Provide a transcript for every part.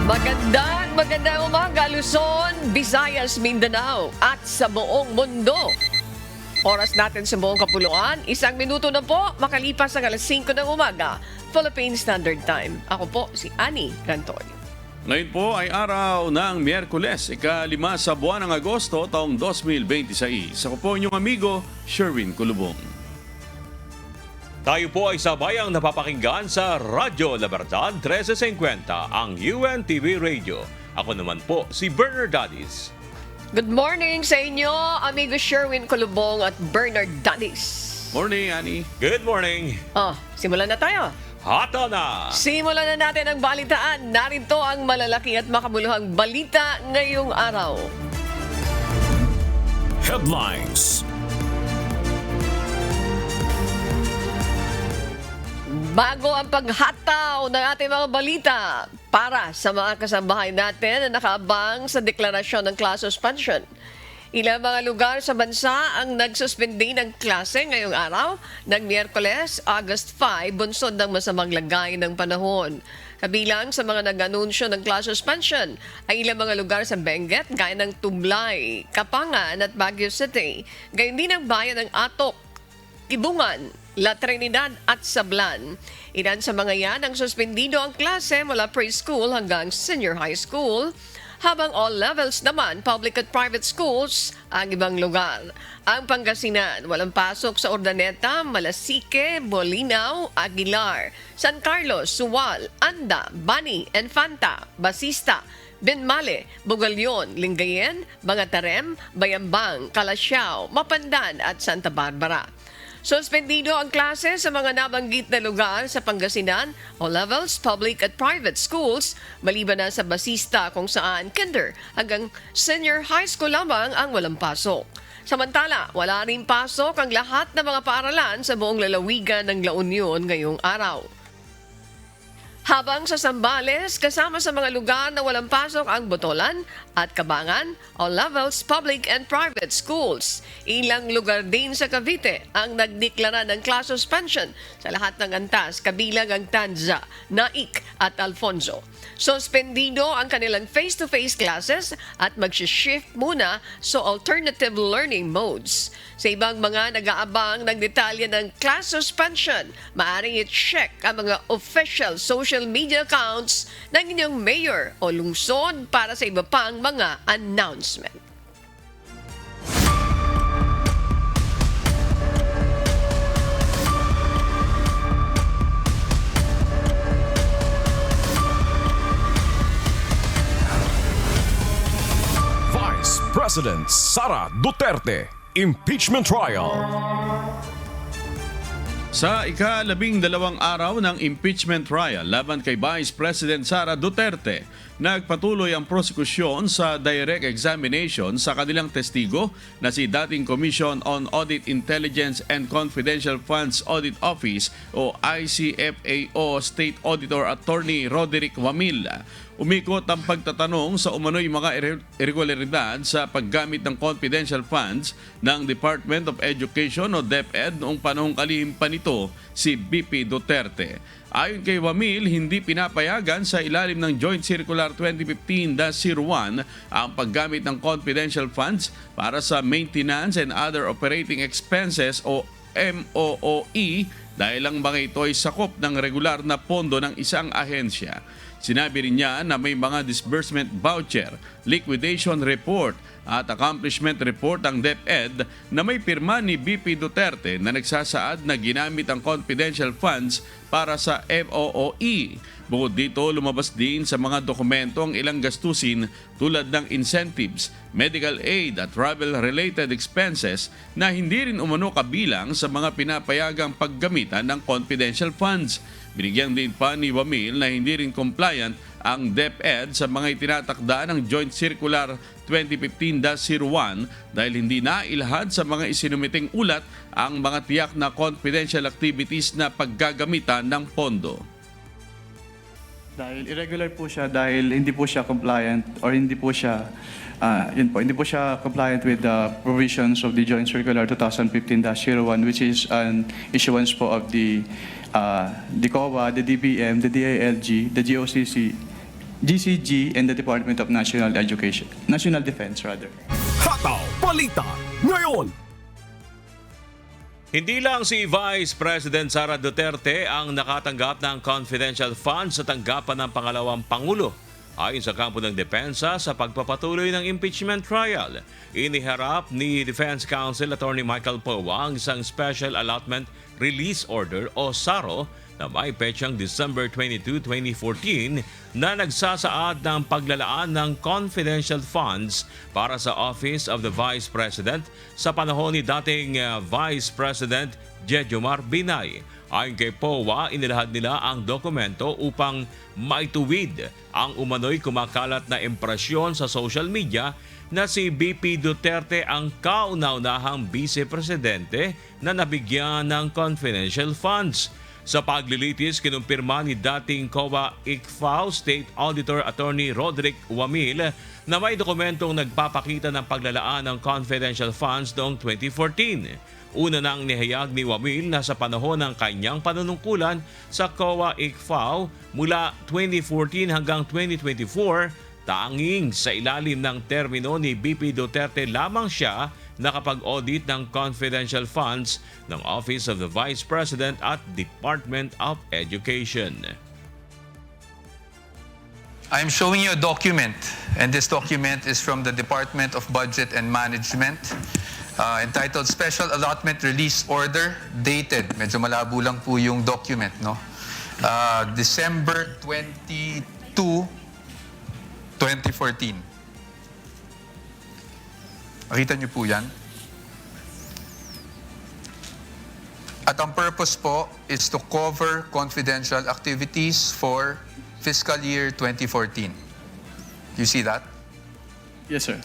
Magandang umaga, Luzon, Visayas, Mindanao at sa buong mundo. Oras natin sa buong kapuluan, 1 minuto na po makalipas ang alas 5 ng umaga, Philippine Standard Time. Ako po si Annie Rantoy. Ngayon po ay araw ng Miyerkules, ika-5 sa buwan ng Agosto, taong 2026. Ako po inyong amigo, Sherwin Kulubong. Tayo po ay sabayang napapakinggan sa Radyo Libertad 1350, ang UNTV Radio. Ako naman po si Bernard Dadis. Good morning sa inyo, amigo Sherwin Kulubong at Bernard Dadis. Morning, Annie. Good morning. Simulan na tayo. Hata na! Simulan na natin ang balitaan. Narito ang malalaki at makabuluhang balita ngayong araw. Headlines. Bago ang paghataw ng ating mga balita para sa mga kasambahay natin na nakaabang sa deklarasyon ng class suspension. Ilang mga lugar sa bansa ang nagsuspindi ng klase ngayong araw ng Miyerkules, August 5, bunsod ng masamang lagay ng panahon. Kabilang sa mga nag-anunsyo ng class suspension ay ilang mga lugar sa Benguet, gaya ng Tublay, Kapangan at Baguio City. Gayon din ang bayan ng Atok, Tibungan, La Trinidad at Sablan. Ilan sa mga yan ang suspendido ang klase mula preschool hanggang senior high school, habang all levels naman, public at private schools, ang ibang lugar. Ang Pangasinan, walang pasok sa Urdaneta, Malasique, Bolinao, Aguilar, San Carlos, Suwal, Anda, Bani, Infanta, Basista, Benmale, Bugalyon, Lingayen, Bangatarem, Bayambang, Calasiao, Mapandan at Santa Barbara. Suspendido ang klase sa mga nabanggit na lugar sa Pangasinan, all levels, public at private schools, maliban na sa Basista kung saan kinder hanggang senior high school lamang ang walang pasok. Samantala, wala rin pasok ang lahat ng mga paaralan sa buong lalawigan ng La Union ngayong araw. Habang sa Zambales, kasama sa mga lugar na walang pasok ang Botolan at Cabangan, all levels, public and private schools. Ilang lugar din sa Cavite ang nagdeklara ng class suspension sa lahat ng antas, kabilang ang Tanza, Naik at Alfonso. Suspendido ang kanilang face-to-face classes at mag-shift muna sa alternative learning modes. Sa ibang mga nag-aabang ng detalye ng class suspension, maaaring i-check ang mga official social media accounts ng inyong mayor o lungsod para sa iba pang mga announcement. Vice President Sara Duterte, impeachment trial. Sa ika-12 araw ng impeachment trial laban kay Vice President Sara Duterte, nagpatuloy ang prosekusyon sa direct examination sa kanilang testigo na si dating Commission on Audit Intelligence and Confidential Funds Audit Office o ICFAO State Auditor Attorney Roderick Wamil. Umikot ang pagtatanong sa umano'y mga irregularidad sa paggamit ng confidential funds ng Department of Education o DepEd noong panahong kalihim pa nito si BP Duterte. Ayon kay Wamil, hindi pinapayagan sa ilalim ng Joint Circular 2015-01 ang paggamit ng confidential funds para sa maintenance and other operating expenses o MOOE dahil ang mga ito ay sakop ng regular na pondo ng isang ahensya. Sinabi rin niya na may mga disbursement voucher, liquidation report at accomplishment report ang DepEd na may pirma ni BP Duterte na nagsasaad na ginamit ang confidential funds para sa MOOE. Bukod dito, lumabas din sa mga dokumento ang ilang gastusin tulad ng incentives, medical aid at travel-related expenses na hindi rin umano kabilang sa mga pinapayagang paggamitan ng confidential funds. Binigyan din pa ni Wamil na hindi rin compliant ang DepEd sa mga itinatakda ng Joint Circular 2015-01 dahil hindi nailahad sa mga isinumiting ulat ang mga tiyak na confidential activities na paggagamitan ng pondo. Dahil irregular po siya dahil hindi po siya compliant or hindi po siya hindi po siya compliant with the provisions of the Joint Circular 2015-01, which is an issuance po of the COA, the DBM, the DILG, the GOCC, GCG and the Department of National Defense rather. Hataw Balita ngayon. Hindi lang si Vice President Sara Duterte ang nakatanggap ng confidential funds sa tanggapan ng pangalawang Pangulo. Ayon sa kampo ng depensa sa pagpapatuloy ng impeachment trial, iniharap ni Defense Counsel Attorney Michael Powa ang isang Special Allotment Release Order o SARO na may petsang December 22, 2014 na nagsasaad ng paglalaan ng confidential funds para sa Office of the Vice President sa panahon ni dating Vice President Jejomar Binay. Ayon kay POWA, inilahad nila ang dokumento upang maituwid ang umano'y kumakalat na impresyon sa social media na si BP Duterte ang kauna-unahang vice-presidente na nabigyan ng confidential funds. Sa paglilitis, kinumpirma ni dating COA ICFAO State Auditor Attorney Roderick Wamil na may dokumentong nagpapakita ng paglalaan ng confidential funds noong 2014. Una nang nihayag ni Wamil na sa panahon ng kanyang panunungkulan sa COA ICFAO mula 2014 hanggang 2024, tanging sa ilalim ng termino ni BP Duterte lamang siya nakapag-audit ng confidential funds ng Office of the Vice President at Department of Education. I'm showing you a document, and this document is from the Department of Budget and Management, entitled Special Allotment Release Order, dated, medyo malabo lang po yung document, no? December 22, 2014. Makita niyo po yan. At ang purpose po is to cover confidential activities for fiscal year 2014. You see that? Yes, sir.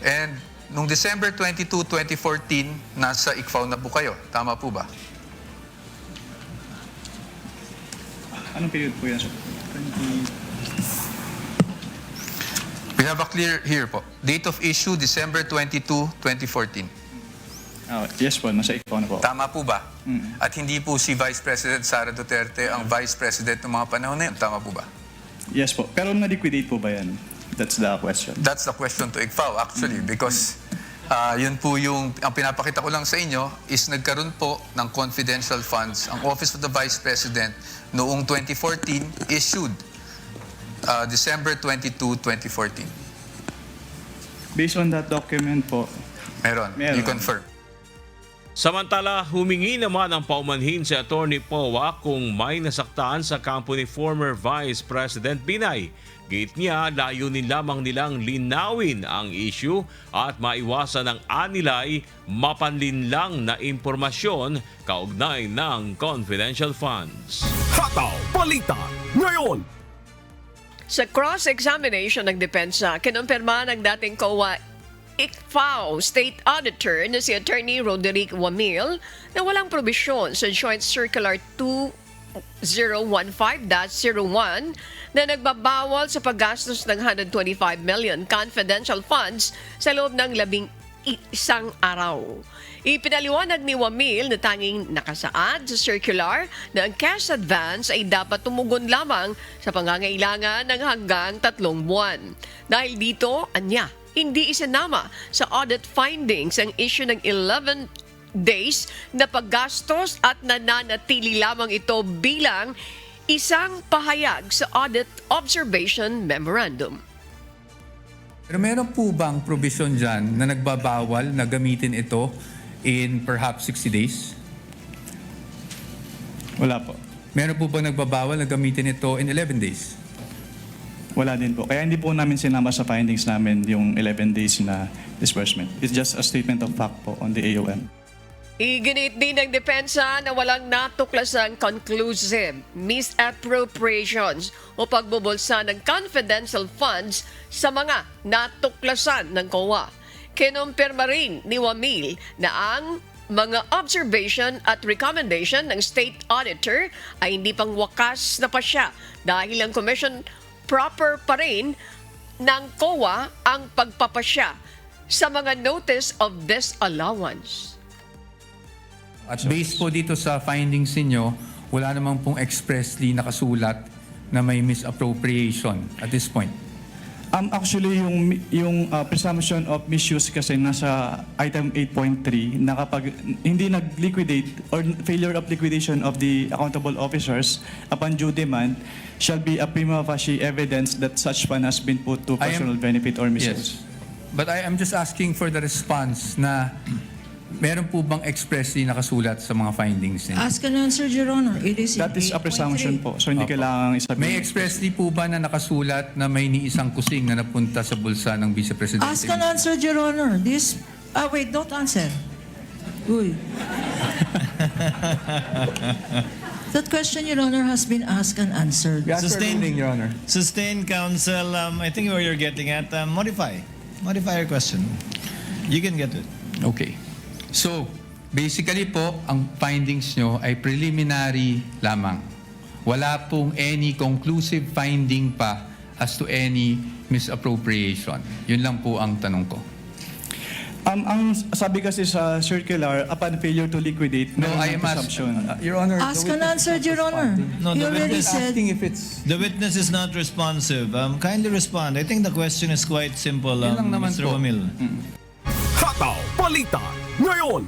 And nung December 22, 2014, nasa ICFAO na po kayo. Tama po ba? Anong period po yan, sir? We have a clear here po. Date of issue, December 22, 2014. Yes po, nasa ICFAO na po. Tama po ba? At hindi po si Vice President Sara Duterte ang Vice President ng mga panahon na yun. Tama po ba? Yes po. Pero na-liquidate po ba yan? That's the question. That's the question to ICFAO actually because yun po yung, ang pinapakita ko lang sa inyo is nagkaroon po ng confidential funds. Ang Office of the Vice President noong 2014 issued December 22, 2014. Based on that document po, Meron. You confirm. Samantala, humingi naman ang paumanhin si Attorney Powa kung may nasaktan sa kampo ni former Vice President Binay. Gate niya, layunin lamang nilang linawin ang issue at maiwasan ng anilay mapanlinlang na impormasyon kaugnay ng confidential funds. Hataw Balita ngayon. Sa cross-examination ng depensa, kinumpirma ng dating COA ICFAO State Auditor na si Attorney Roderick Wamil na walang probisyon sa Joint Circular 2015-01 na nagbabawal sa paggastos ng 125 million confidential funds sa loob ng 11 araw. Ipinaliwanag ni Wamil na tanging nakasaad sa circular na ang cash advance ay dapat tumugon lamang sa pangangailangan ng hanggang 3 buwan. Dahil dito, anya, hindi isinama sa audit findings ang issue ng 11 days na paggastos at nananatili lamang ito bilang isang pahayag sa Audit Observation Memorandum. Pero meron po bang provision dyan na nagbabawal na gamitin ito in perhaps 60 days? wala po. Meron po bang nagbabawal na gamitin ito in 11 days? Wala din po. Kaya hindi po namin sinama sa findings namin yung 11 days na disbursement. It's just a statement of fact po on the AOM. Iginit din ng depensa na walang natuklasang conclusive misappropriations o pagbubulsa ng confidential funds sa mga natuklasan ng COA. Kinumpirma rin ni Wamil na ang mga observation at recommendation ng State Auditor ay hindi pang wakas na pasya dahil ang Commission proper pa rin ng COA ang pagpapasya sa mga notice of disallowance. At based po dito sa findings ninyo, wala namang pong expressly nakasulat na may misappropriation at this point? Actually, yung presumption of misuse kasi nasa item 8.3 na kapag hindi nag-liquidate or failure of liquidation of the accountable officers upon due demand shall be a prima facie evidence that such fund has been put to I am- personal benefit or misuse. Yes. But I am just asking for the response na meron po bang expressly nakasulat sa mga findings nila? Ask and answer, Your Honor. It is in That is a 8.3. presumption po. So hindi kailangang isabihin. May expressly po ba na nakasulat na may ni isang kusing na napunta sa bulsa ng Vice Presidente? Ask and answer, Your Honor. Wait, don't answer. Uy. That question, Your Honor, has been asked and answered. We ask for a Sustained. ruling, Your Honor. Sustained counsel, I think where you're getting at, modify your question. You can get it. Okay. So, basically po, ang findings nyo ay preliminary lamang. Wala pong any conclusive finding pa as to any misappropriation. Yun lang po ang tanong ko. Ang sabi kasi sa circular, upon failure to liquidate, No, meron I ng am presumption. Your Honor, Ask and answer, Your Honor. No, You the already witness said. asking if it's... The witness is not responsive. Kindly respond. I think the question is quite simple, Yun lang naman Mr. po. Wamil. Hataw Balita ngayon.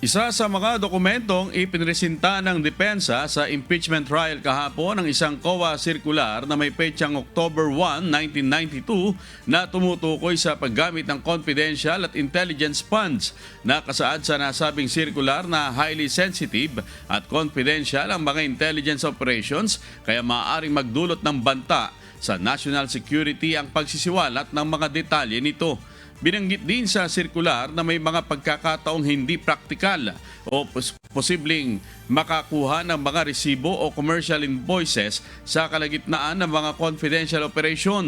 Isa sa mga dokumentong ipinresinta ng depensa sa impeachment trial kahapon ng isang COA circular na may petsang October 1, 1992 na tumutukoy sa paggamit ng confidential at intelligence funds. Nakasaad sa nasabing circular na highly sensitive at confidential ang mga intelligence operations kaya maaaring magdulot ng banta sa national security ang pagsisiwalat ng mga detalye nito. Binanggit din sa sirkular na may mga pagkakataong hindi praktikal o posibleng makakuha ng mga resibo o commercial invoices sa kalagitnaan ng mga confidential operation.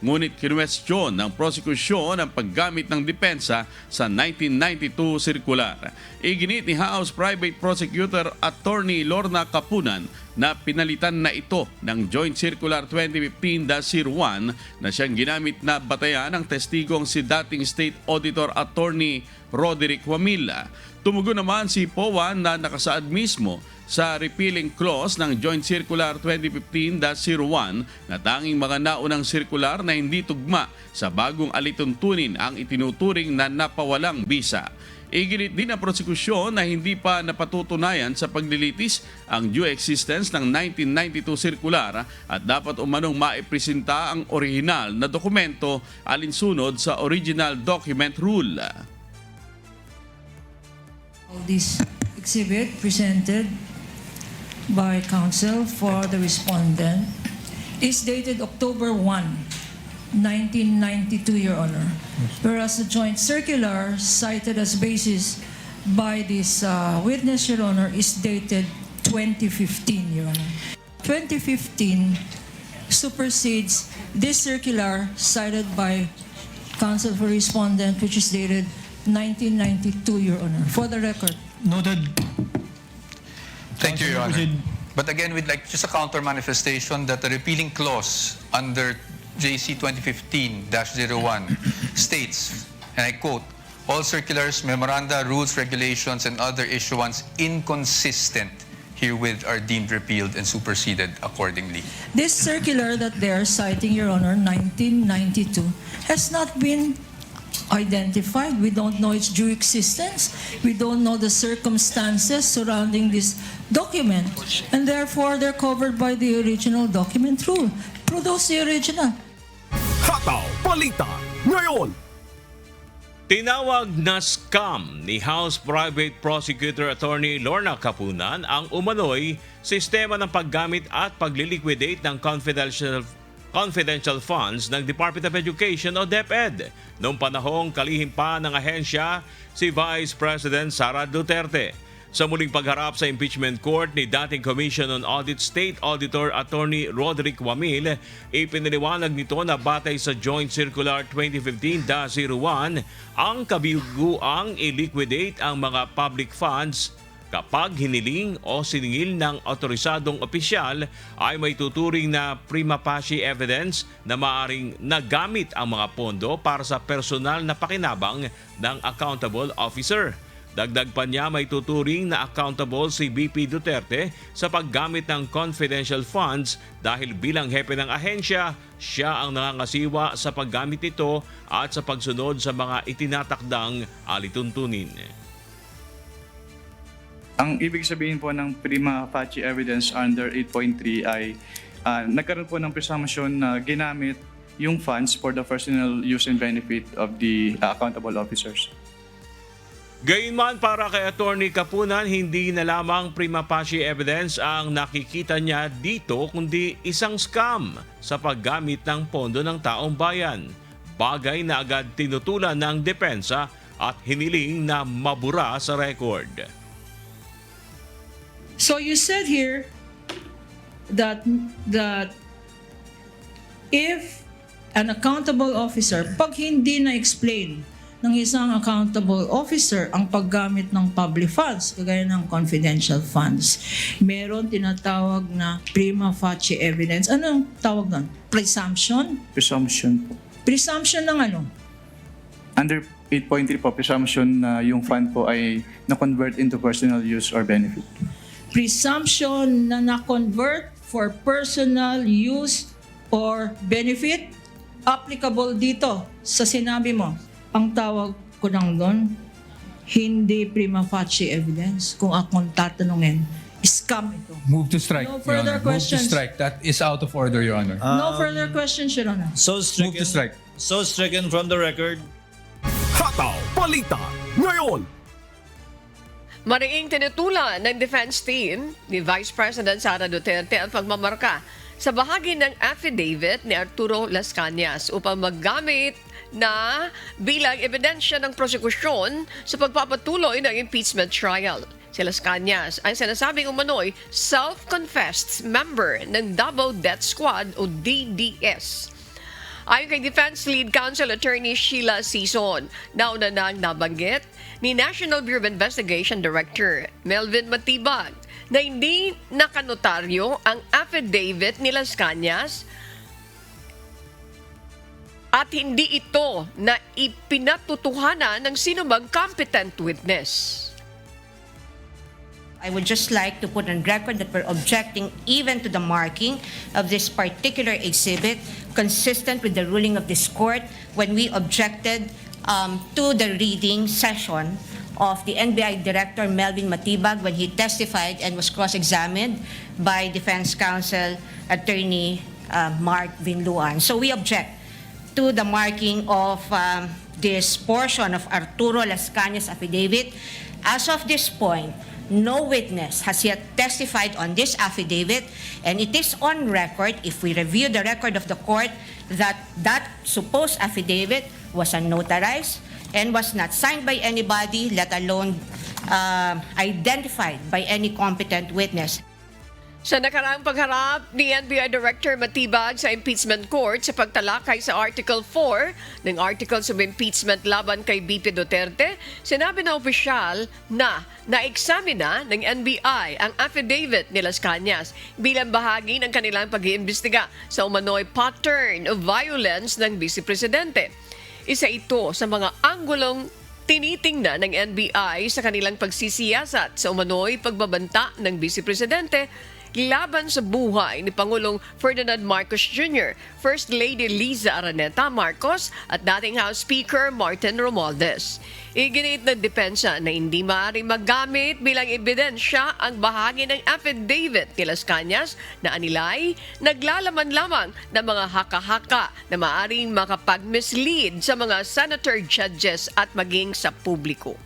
Ngunit kinwestiyon ng prosekusyon ang paggamit ng depensa sa 1992 sirkular. Iginit ni House Private Prosecutor Attorney Lorna Capunan na pinalitan na ito ng Joint Circular 2015-01 na siyang ginamit na batayan ng testigong si dating State Auditor Attorney Roderick Wamila. Tumugon naman si POA na nakasaad mismo sa repealing clause ng Joint Circular 2015-01 na tanging mga naunang sirkular na hindi tugma sa bagong alituntunin ang itinuturing na napawalang bisa. Iginit din ang prosekusyon na hindi pa napatutunayan sa paglilitis ang due existence ng 1992 circular at dapat umanong maipresenta ang orihinal na dokumento alinsunod sa original document rule. This exhibit presented by counsel for the respondent is dated October 1, 1992, Your Honor. Whereas the joint circular cited as basis by this witness, Your Honor, is dated 2015, Your Honor. 2015 supersedes this circular cited by counsel for respondent, which is dated 1992, Your Honor. For the record. Noted. Thank you, Your Honor. Proceed. But again, we'd like just a counter manifestation that the repealing clause under JC 2015-01 states, and I quote, all circulars, memoranda, rules, regulations, and other issuance inconsistent herewith are deemed repealed and superseded accordingly. This circular that they are citing, Your Honor, 1992, has not been identified. We don't know its due existence. We don't know the circumstances surrounding this document. And therefore, they're covered by the original document rule. Produce the original. Hataw Balita ngayon. Tinawag na scam ni House Private Prosecutor Attorney Lorna Capunan ang umano'y sistema ng paggamit at pagliliquidate ng confidential funds ng Department of Education o DepEd noong panahong kalihim pa ng ahensya si Vice President Sara Duterte. Sa muling pagharap sa impeachment court ni dating Commission on Audit State Auditor Attorney Roderick Wamil, ipiniliwanag nito na batay sa Joint Circular 2015-01 ang kabiguang i-liquidate ang mga public funds kapag hiniling o siningil ng otorisadong opisyal ay may tuturing na prima facie evidence na maaring nagamit ang mga pondo para sa personal na pakinabang ng accountable officer. Dagdag pa niya may tuturing na accountable si BP Duterte sa paggamit ng confidential funds dahil bilang hepe ng ahensya, siya ang nangangasiwa sa paggamit nito at sa pagsunod sa mga itinatakdang alituntunin. Ang ibig sabihin po ng prima facie evidence under 8.3 ay nagkaroon po ng presumption na ginamit yung funds for the personal use and benefit of the accountable officers. Gayunman para kay Attorney Kapunan, hindi na lamang prima facie evidence ang nakikita niya dito kundi isang scam sa paggamit ng pondo ng taong bayan. Bagay na agad tinutulan ng depensa at hiniling na mabura sa record. So you said here that if an accountable officer, pag hindi na-explain ng isang accountable officer ang paggamit ng public funds, kagaya ng confidential funds, meron tinatawag na prima facie evidence. Anong tawag doon? Presumption? Presumption po. Presumption ng ano? Under 8.3 po, presumption na yung fund po ay na-convert into personal use or benefit. Presumption na na-convert for personal use or benefit, applicable dito sa sinabi mo. Ang tawag ko lang doon, hindi prima facie evidence. Kung akong tatanungin, scam ito. Move to strike, No Your further Honor. Move to questions. strike. That is out of order, Your Honor. No further questions, Your Honor. So Move to strike. stricken from the record. Hataw Balita ngayon. Mariing tinutulan ng defense team ni Vice President Sara Duterte ang pagmamarka sa bahagi ng affidavit ni Arturo Las Cañas upang maggamit na bilang ebidensya ng prosekusyon sa pagpapatuloy ng impeachment trial. Si Las Cañas ay sinasabing umano'y self-confessed member ng Davao Death Squad o DDS. Ayon kay Defense Lead Counsel Attorney Sheila Sison, nauna nang nabanggit ni National Bureau of Investigation Director Melvin Matibag na hindi nakanotaryo ang affidavit ni Las Cañas at hindi ito na ipinatutuhanan ng sinumang competent witness. I would just like to put on record that we're objecting even to the marking of this particular exhibit, consistent with the ruling of this court when we objected to the reading session of the NBI Director Melvin Matibag when he testified and was cross-examined by Defense Counsel Attorney Mark Vinluan. So we object to the marking of this portion of Arturo Las Cañas affidavit. As of this point, no witness has yet testified on this affidavit, and it is on record, if we review the record of the court, that that supposed affidavit was unnotarized and was not signed by anybody, let alone identified by any competent witness. Sa nakaraang pagharap ni NBI Director Matibag sa impeachment court sa pagtalakay sa Article 4 ng Articles of Impeachment laban kay BP Duterte, sinabi na opisyal na naeksamina ng NBI ang affidavit ni Las Cañas bilang bahagi ng kanilang pag-iimbestiga sa umano'y pattern of violence ng Vice Presidente. Isa ito sa mga anggulong tinitingnan ng NBI sa kanilang pagsisiyasat sa umano'y pagbabanta ng Vice Presidente laban sa buhay ni Pangulong Ferdinand Marcos Jr., First Lady Liza Araneta Marcos at dating House Speaker Martin Romualdez. Iginit ng depensa na hindi maaaring magamit bilang ebidensya ang bahagi ng affidavit ni Las Cañas na anilay naglalaman lamang ng mga haka-haka na maaaring makapag-mislead sa mga senator judges at maging sa publiko.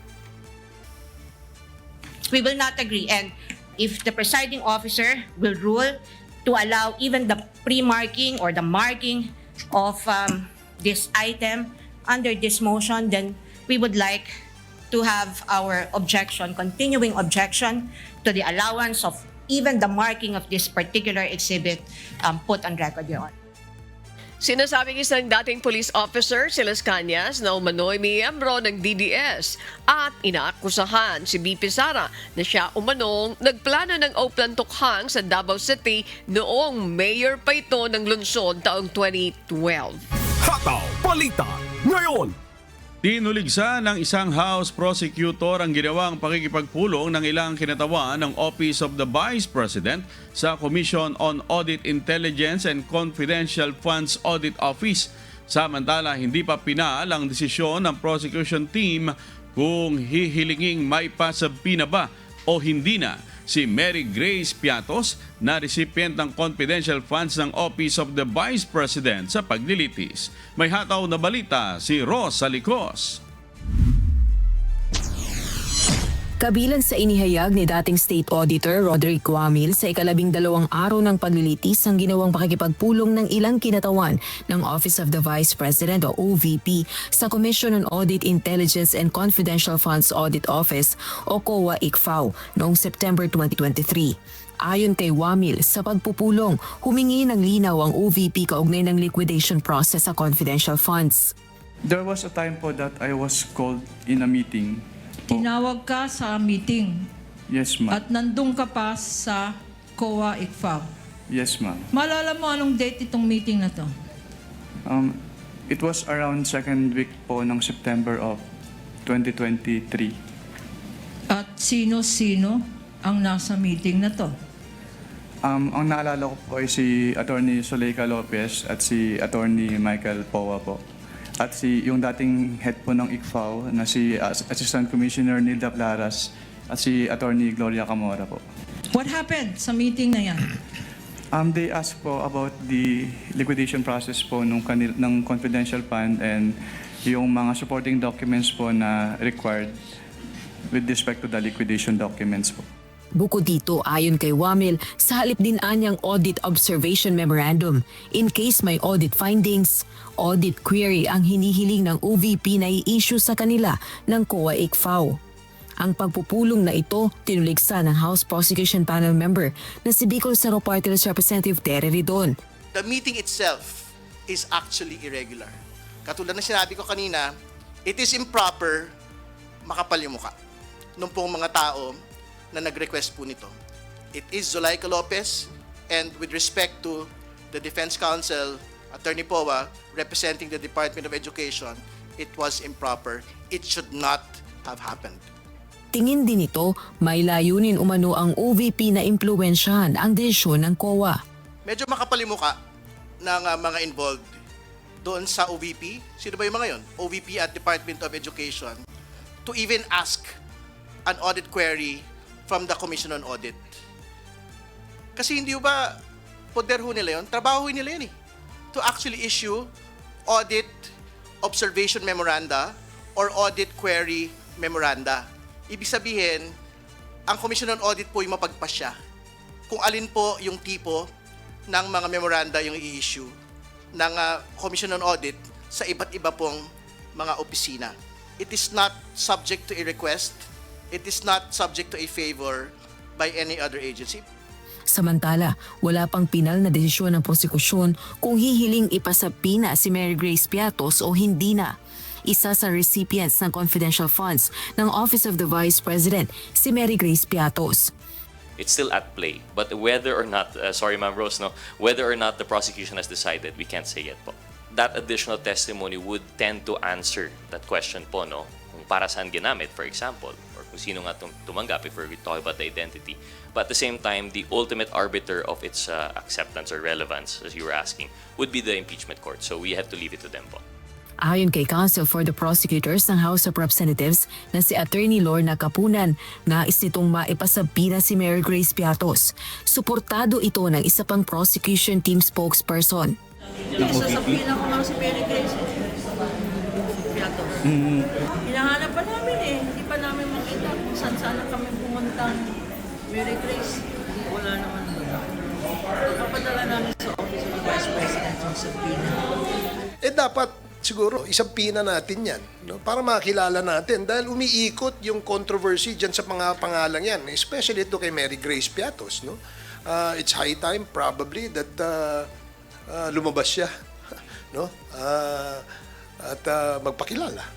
We will not agree, and if the presiding officer will rule to allow even the pre-marking or the marking of this item under this motion, then we would like to have our objection, continuing objection to the allowance of even the marking of this particular exhibit put on record, Your Honor. Sinasabing isang dating police officer si Las Cañas na umano'y miyembro ng DDS at inaakusahan si BP Sara na siya umanong nagplano ng Oplan Tukhang sa Davao City noong mayor pa ito ng lungsod taong 2012. Hataw Balita ngayon. Tinuligsa ng isang House Prosecutor ang ginawang pakikipagpulong ng ilang kinatawan ng Office of the Vice President sa Commission on Audit Intelligence and Confidential Funds Audit Office. Samantala, hindi pa pinal ang desisyon ng prosecution team kung hihilinging may pasabina ba o hindi na si Mary Grace Piatos na recipient ng confidential funds ng Office of the Vice President sa paglilitis. May hataw na balita si Ros Salicos. Kabilang sa inihayag ni dating State Auditor Roderick Guamil sa ika-12 araw ng paglilitis ang ginawang pakikipagpulong ng ilang kinatawan ng Office of the Vice President o OVP sa Commission on Audit Intelligence and Confidential Funds Audit Office o COA-ICFAO noong September 2023. Ayon kay Guamil, sa pagpupulong, humingi ng linaw ang OVP kaugnay ng liquidation process sa confidential funds. There was a time po that I was called in a meeting. Tinawag ka sa meeting Yes, ma'am. at nandun ka pa sa COA-ICFAO. Yes, ma'am. Maalala mo anong date itong meeting na to? It was around second week po ng September of 2023. At sino-sino ang nasa meeting na to? Ang naalala ko po ay si Attorney Zuleika Lopez at si Attorney Michael Powa po. At yung dating head po ng ICFAO na si Assistant Commissioner Nilda Plaras at si Attorney Gloria Camora po. What happened sa meeting na yan? They asked po about the liquidation process po ng confidential fund and yung mga supporting documents po na required with respect to the liquidation documents po. Bukod dito, ayon kay Guamil, sa halip din anyang Audit Observation Memorandum, in case may audit findings, audit query ang hinihiling ng OVP na i-issue sa kanila ng COA-ICFAO. Ang pagpupulong na ito tinuligsa ng House Prosecution Panel member na si Bicol Saro Party List Representative Terry Ridon. The meeting itself is actually irregular. Katulad na sinabi ko kanina, it is improper makapal yung mukha nung pong mga tao na nag-request po nito. It is Zuleika Lopez, and with respect to the Defense Counsel, Attorney Powa, representing the Department of Education, it was improper. It should not have happened. Tingin din ito, may layunin umano ang OVP na impluwensyahan ang desisyon ng COA. Medyo makapalimuka ng mga involved doon sa OVP. Sino ba yung mga yon? OVP at Department of Education to even ask an audit query from the Commission on Audit. Kasi hindi ba poder ho nila yun? Trabaho nila yun eh. To actually issue audit observation memoranda or audit query memoranda. Ibig sabihin, ang Commission on Audit po yung mapagpasya kung alin po yung tipo ng mga memoranda yung i-issue ng Commission on Audit sa iba't iba pong mga opisina. It is not subject to a request. It is not subject to a favor by any other agency. Samantala, wala pang pinal na desisyon ng prosekusyon kung hihiling ipasapina si Mary Grace Piatos o hindi na. Isa sa recipients ng confidential funds ng Office of the Vice President, si Mary Grace Piatos. It's still at play, but whether or not, sorry Ma'am Rose, no, whether or not the prosecution has decided, we can't say yet po. That additional testimony would tend to answer that question po, no? Kung para saan ginamit, for example, or kung sino nga tumanggap if we're talking about the identity. But at the same time, the ultimate arbiter of its acceptance or relevance, as you were asking, would be the impeachment court. So we have to leave it to them po. Ayon kay Counsel for the Prosecutors ng House of Representatives na si Attorney Lorna Capunan, nais nitong maipasabina si Mary Grace Piatos. Suportado ito ng isa pang prosecution team spokesperson. Isasapina ko lang si Mary Grace Piatos. Hinahanap pa namin eh. Hindi pa namin makita kung saan kami pumunta. Mary Grace, wala naman doon. Papadala namin sa Office of the Vice President yung subpoena. Dapat siguro isang pina natin yan, no? Para makilala natin dahil umiikot yung controversy dyan sa mga pangalang yan, especially ito kay Mary Grace Piatos, no? It's high time probably that lumabas siya, no? At magpakilala.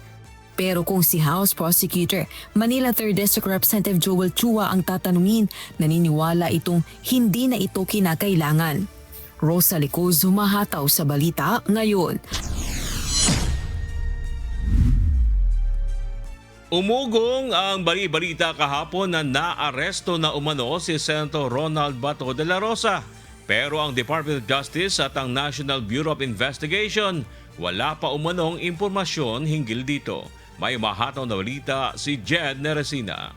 Pero kung si House Prosecutor Manila 3rd District Representative Joel Chua ang tatanungin, naniniwala itong hindi na ito kinakailangan. Rosa Licoz, humahataw sa balita ngayon. Umugong ang bali-balita kahapon na naaresto na umano si Senator Ronald Bato de la Rosa. Pero ang Department of Justice at ang National Bureau of Investigation wala pa umanong impormasyon hinggil dito. May mahataw na balita si Jed Neresina.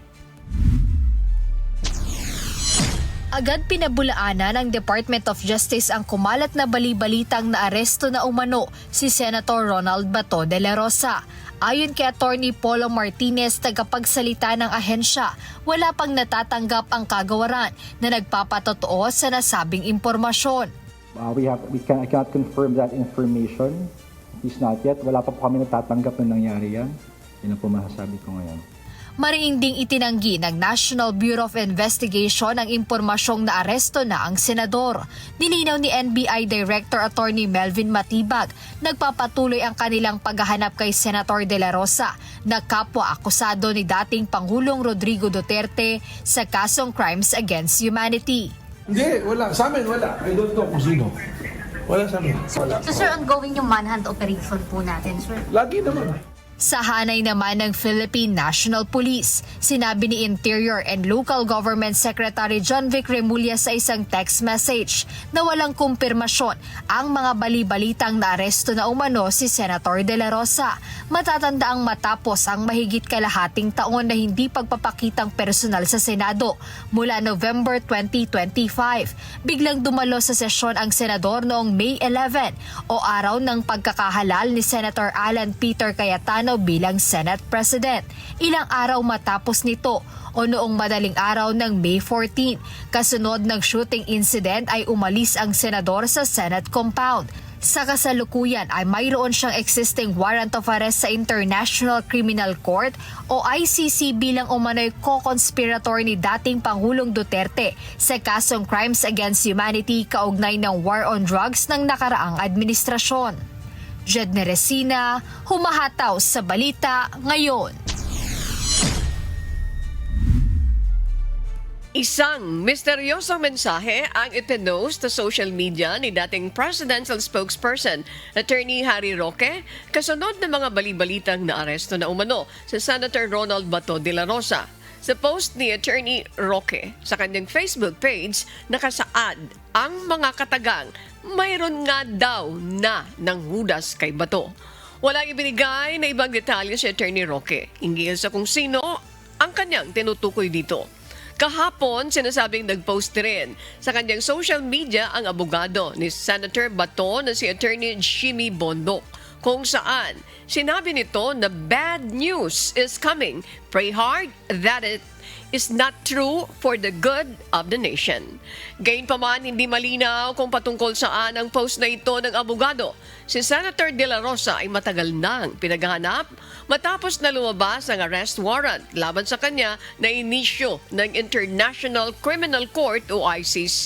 Agad pinabulaanan ng Department of Justice ang kumalat na bali-balitang naaresto na umano si Senator Ronald Bato de la Rosa. Ayon kay Attorney Polo Martinez, tagapagsalita ng ahensya, wala pang natatanggap ang kagawaran na nagpapatotoo sa nasabing impormasyon. I cannot confirm that information. It's not yet. Wala pa po kami natatanggap na nangyari yan. Yan ang po masasabi ko ngayon. Mariing ding itinanggi ng National Bureau of Investigation ang impormasyong naaresto na ang senador. Nilinaw ni NBI Director Attorney Melvin Matibag, nagpapatuloy ang kanilang paghahanap kay Senator De La Rosa na kapwa-akusado ni dating Pangulong Rodrigo Duterte sa kasong Crimes Against Humanity. Hindi, wala. Sa amin, wala. I don't know kung sino. Wala sa amin. Wala. So sir, ongoing yung manhunt operation po natin, sir? Lagi naman. Sa hanay naman ng Philippine National Police, sinabi ni Interior and Local Government Secretary John Vic Remulla sa isang text message na walang kumpirmasyon ang mga bali-balitang naaresto na umano si Senator De La Rosa. Matatandaang matapos ang mahigit kalahating taon na hindi pagpapakitang personal sa Senado mula November 2025. Biglang dumalo sa sesyon ang senador noong May 11 o araw ng pagkakahalal ni Senator Alan Peter Cayetano bilang Senate President. Ilang araw matapos nito o noong madaling araw ng May 14, kasunod ng shooting incident ay umalis ang senador sa Senate compound. Sa kasalukuyan ay mayroon siyang existing warrant of arrest sa International Criminal Court o ICC bilang umano'y co-conspirator ni dating Pangulong Duterte sa kasong Crimes Against Humanity kaugnay ng war on drugs ng nakaraang administrasyon. Jed Neresina, humahataw sa balita ngayon. Isang misteryosong mensahe ang ipinost sa social media ni dating presidential spokesperson Attorney Harry Roque kasunod ng mga bali-balitang naaresto na umano sa Senator Ronald Bato de la Rosa. Sa post ni Attorney Roque sa kanyang Facebook page, nakasaad ang mga katagang mayroon nga daw na nanghudas kay Bato. Walang ibinigay na ibang detalye si Attorney Roque hinggil sa kung sino ang kanyang tinutukoy dito. Kahapon, sinasabing nag-post rin sa kanyang social media ang abogado ni Senator Bato na si Attorney Jimmy Bondoc, kung saan sinabi nito na bad news is coming. Pray hard that it is not true for the good of the nation. Gayunpaman, hindi malinaw kung patungkol saan ang post na ito ng abogado. Si Senator De La Rosa ay matagal nang pinaghahanap matapos na lumabas ang arrest warrant laban sa kanya na inisyo ng International Criminal Court o ICC.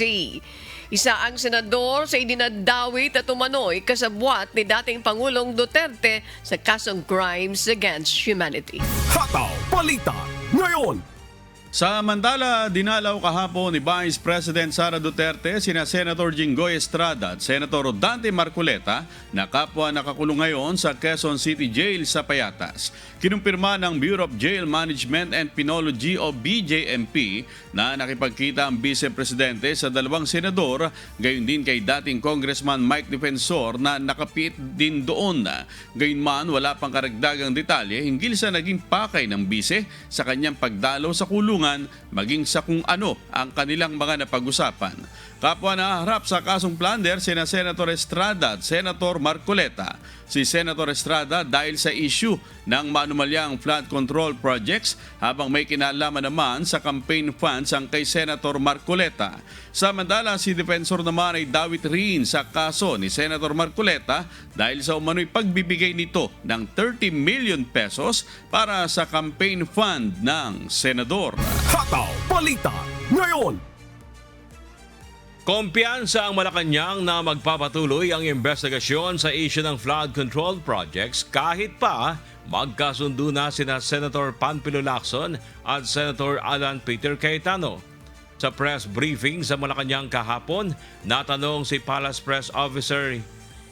Isa ang senador sa idinadawit at umano'y kasabwat ni dating Pangulong Duterte sa kasong Crimes Against Humanity. Hataw Balita ngayon. Samantala, dinalaw kahapon ni Vice President Sara Duterte sina Senator Jinggoy Estrada at Senator Rodante Marcoleta na kapwa nakakulong ngayon sa Quezon City Jail sa Payatas. Kinumpirma ng Bureau of Jail Management and Penology o BJMP na nakipagkita ang Vice Presidente sa dalawang senador, gayon din kay dating Congressman Mike Defensor na nakapit din doon. Gayunman, wala pang karagdagang detalye hinggil sa naging pakay ng Vice sa kanyang pagdalaw sa kulungan maging sa kung ano ang kanilang mga napag-usapan. Kapwa na harap sa kasong plunder sina Senator Estrada at Senator Marcoleta. Si Senator Estrada dahil sa issue ng manumalyang flood control projects habang may kinalaman naman sa campaign funds ang kay Senator Marcoleta. Samantala, si Defensor naman ay dawit rin sa kaso ni Senator Marcoleta dahil sa umano'y pagbibigay nito ng 30 million pesos para sa campaign fund ng senador. Hataw Balita ngayon. Kumpiyansa ang Malacanang na magpapatuloy ang investigasyon sa issue ng flood control projects kahit pa magkasundo na sina Senator Panfilo Lacson at Senator Alan Peter Cayetano. Sa press briefing sa Malacanang kahapon, natanong si Palace Press Officer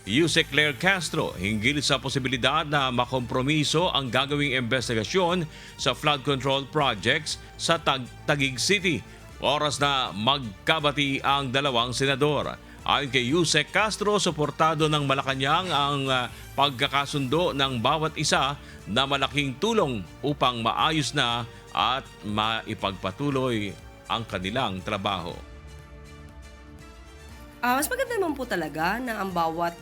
Yusek Claire Castro hinggil sa posibilidad na makompromiso ang gagawing investigasyon sa flood control projects sa Taguig City. Oras na magkabati ang dalawang senador. Ayon kay Yusek Castro, suportado ng Malacanang ang pagkakasundo ng bawat isa na malaking tulong upang maayos na at maipagpatuloy ang kanilang trabaho. Mas maganda naman po talaga na ang bawat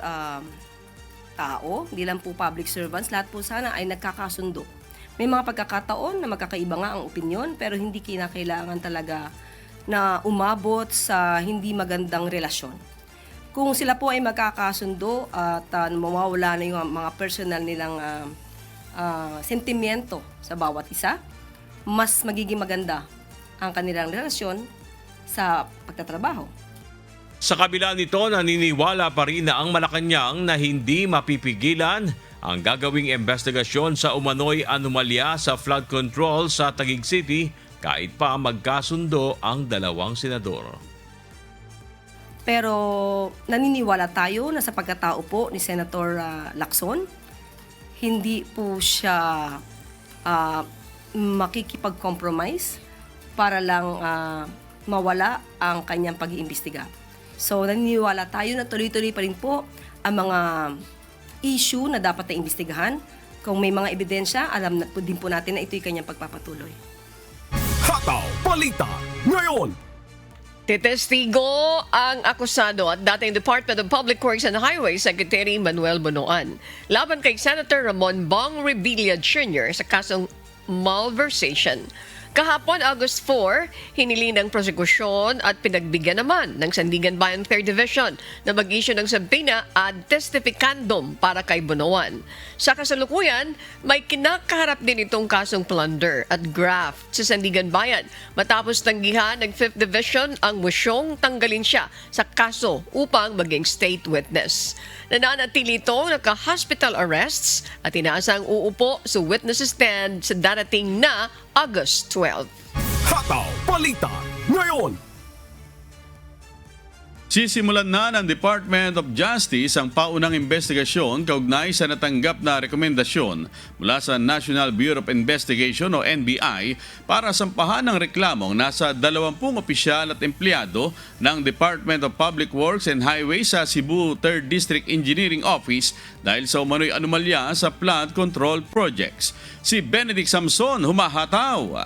tao, hindi lang po public servants, lahat po sana ay nagkakasundo. May mga pagkakataon na magkakaiba nga ang opinyon pero hindi kinakailangan talaga na umabot sa hindi magandang relasyon. Kung sila po ay magkakasundo at mawawala na yung mga personal nilang sentimiento sa bawat isa, mas magiging maganda ang kanilang relasyon sa pagtatrabaho. Sa kabila nito, naniniwala pa rin na ang Malacanang na hindi mapipigilan ang gagawing investigasyon sa umano'y anomalya sa flood control sa Taguig City kahit pa magkasundo ang dalawang senador. Pero naniniwala tayo na sa pagkatao po ni Senator Lacson, hindi po siya makikipag-compromise para lang mawala ang kanyang pag-iimbestiga. So naniniwala tayo na tuloy-tuloy pa rin po ang mga issue na dapat na imbestigahan. Kung may mga ebidensya, alam na po din po natin na ito'y kanyang pagpapatuloy. Hataw Balita ngayon. Titestigo ang akusado at dating Department of Public Works and Highways Secretary Manuel Bunoan laban kay Senator Ramon Bong Revilla Jr. sa kasong malversation. Kahapon, August 4, hinili ng prosekusyon at pinagbigyan naman ng Sandigan Bayan 3rd Division na mag-issue ng subpoena ad testificandum para kay Bunoan. Sa kasalukuyan, may kinakaharap din itong kasong plunder at graft sa Sandigan Bayan matapos tanggihan ng 5th Division ang mosyong tanggalin siya sa kaso upang maging state witness. Nananatili itong naka-hospital arrests at inaasang uupo sa witness stand sa darating na August 12. Hataw Balita ngayon. Sisimulan na ng Department of Justice ang paunang investigasyon kaugnay sa natanggap na rekomendasyon mula sa National Bureau of Investigation o NBI para sampahan ng reklamong nasa 20 opisyal at empleyado ng Department of Public Works and Highways sa Cebu 3rd District Engineering Office dahil sa umano'y anomalya sa flood control projects. Si Benedict Samson humahataw.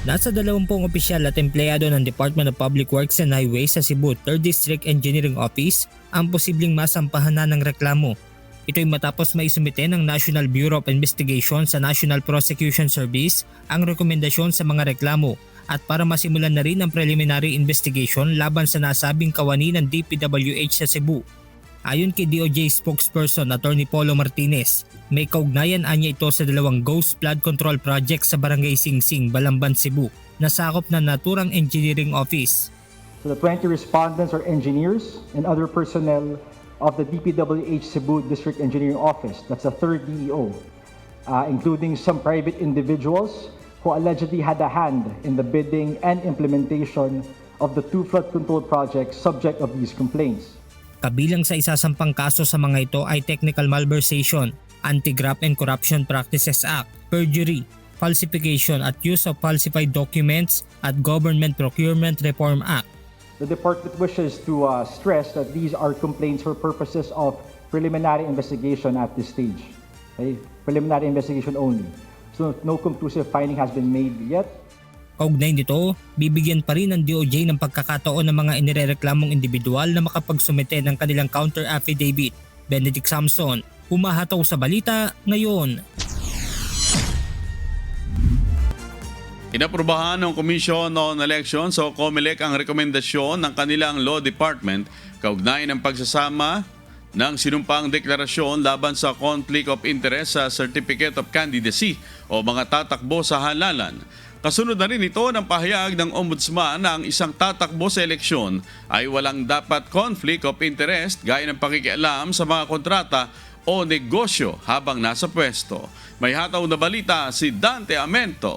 Nasa 20 opisyal at empleyado ng Department of Public Works and Highways sa Cebu 3rd District Engineering Office ang posibleng masampahan na ng reklamo. Ito'y matapos maisumite ng National Bureau of Investigation sa National Prosecution Service ang rekomendasyon sa mga reklamo at para masimulan na rin ang preliminary investigation laban sa nasabing kawani ng DPWH sa Cebu. Ayon kay DOJ spokesperson Attorney Polo Martinez, may kaugnayan anya ito sa dalawang ghost flood control project sa Barangay Singsing, Balamban, Cebu, na sakop ng naturang engineering office. So the 20 respondents are engineers and other personnel of the DPWH Cebu District Engineering Office, that's the 3rd DEO, including some private individuals who allegedly had a hand in the bidding and implementation of the 2 flood control projects subject of these complaints. Kabilang sa isasampang kaso sa mga ito ay technical malversation, Anti-Graft and Corruption Practices Act, perjury, falsification at use of falsified documents at Government Procurement Reform Act. The department wishes to stress that these are complaints for purposes of preliminary investigation at this stage. Okay? Preliminary investigation only. So no conclusive finding has been made yet. Kaugnay nito, bibigyan pa rin ng DOJ ng pagkakataon ng mga inirereklamong individual na makapagsumite ng kanilang counter affidavit. Benedict Samson, humahataw sa balita ngayon. Inaprubahan ng Commission on Elections o COMELEC ang rekomendasyon ng kanilang Law Department kaugnay ng pagsasama ng sinumpang deklarasyon laban sa Conflict of Interest sa Certificate of Candidacy o mga tatakbo sa halalan. Kasunod na rin ito ng pahayag ng Ombudsman na ang isang tatakbo sa eleksyon ay walang dapat conflict of interest gaya ng pakikialam sa mga kontrata o negosyo habang nasa pwesto. May hataw na balita si Dante Amento.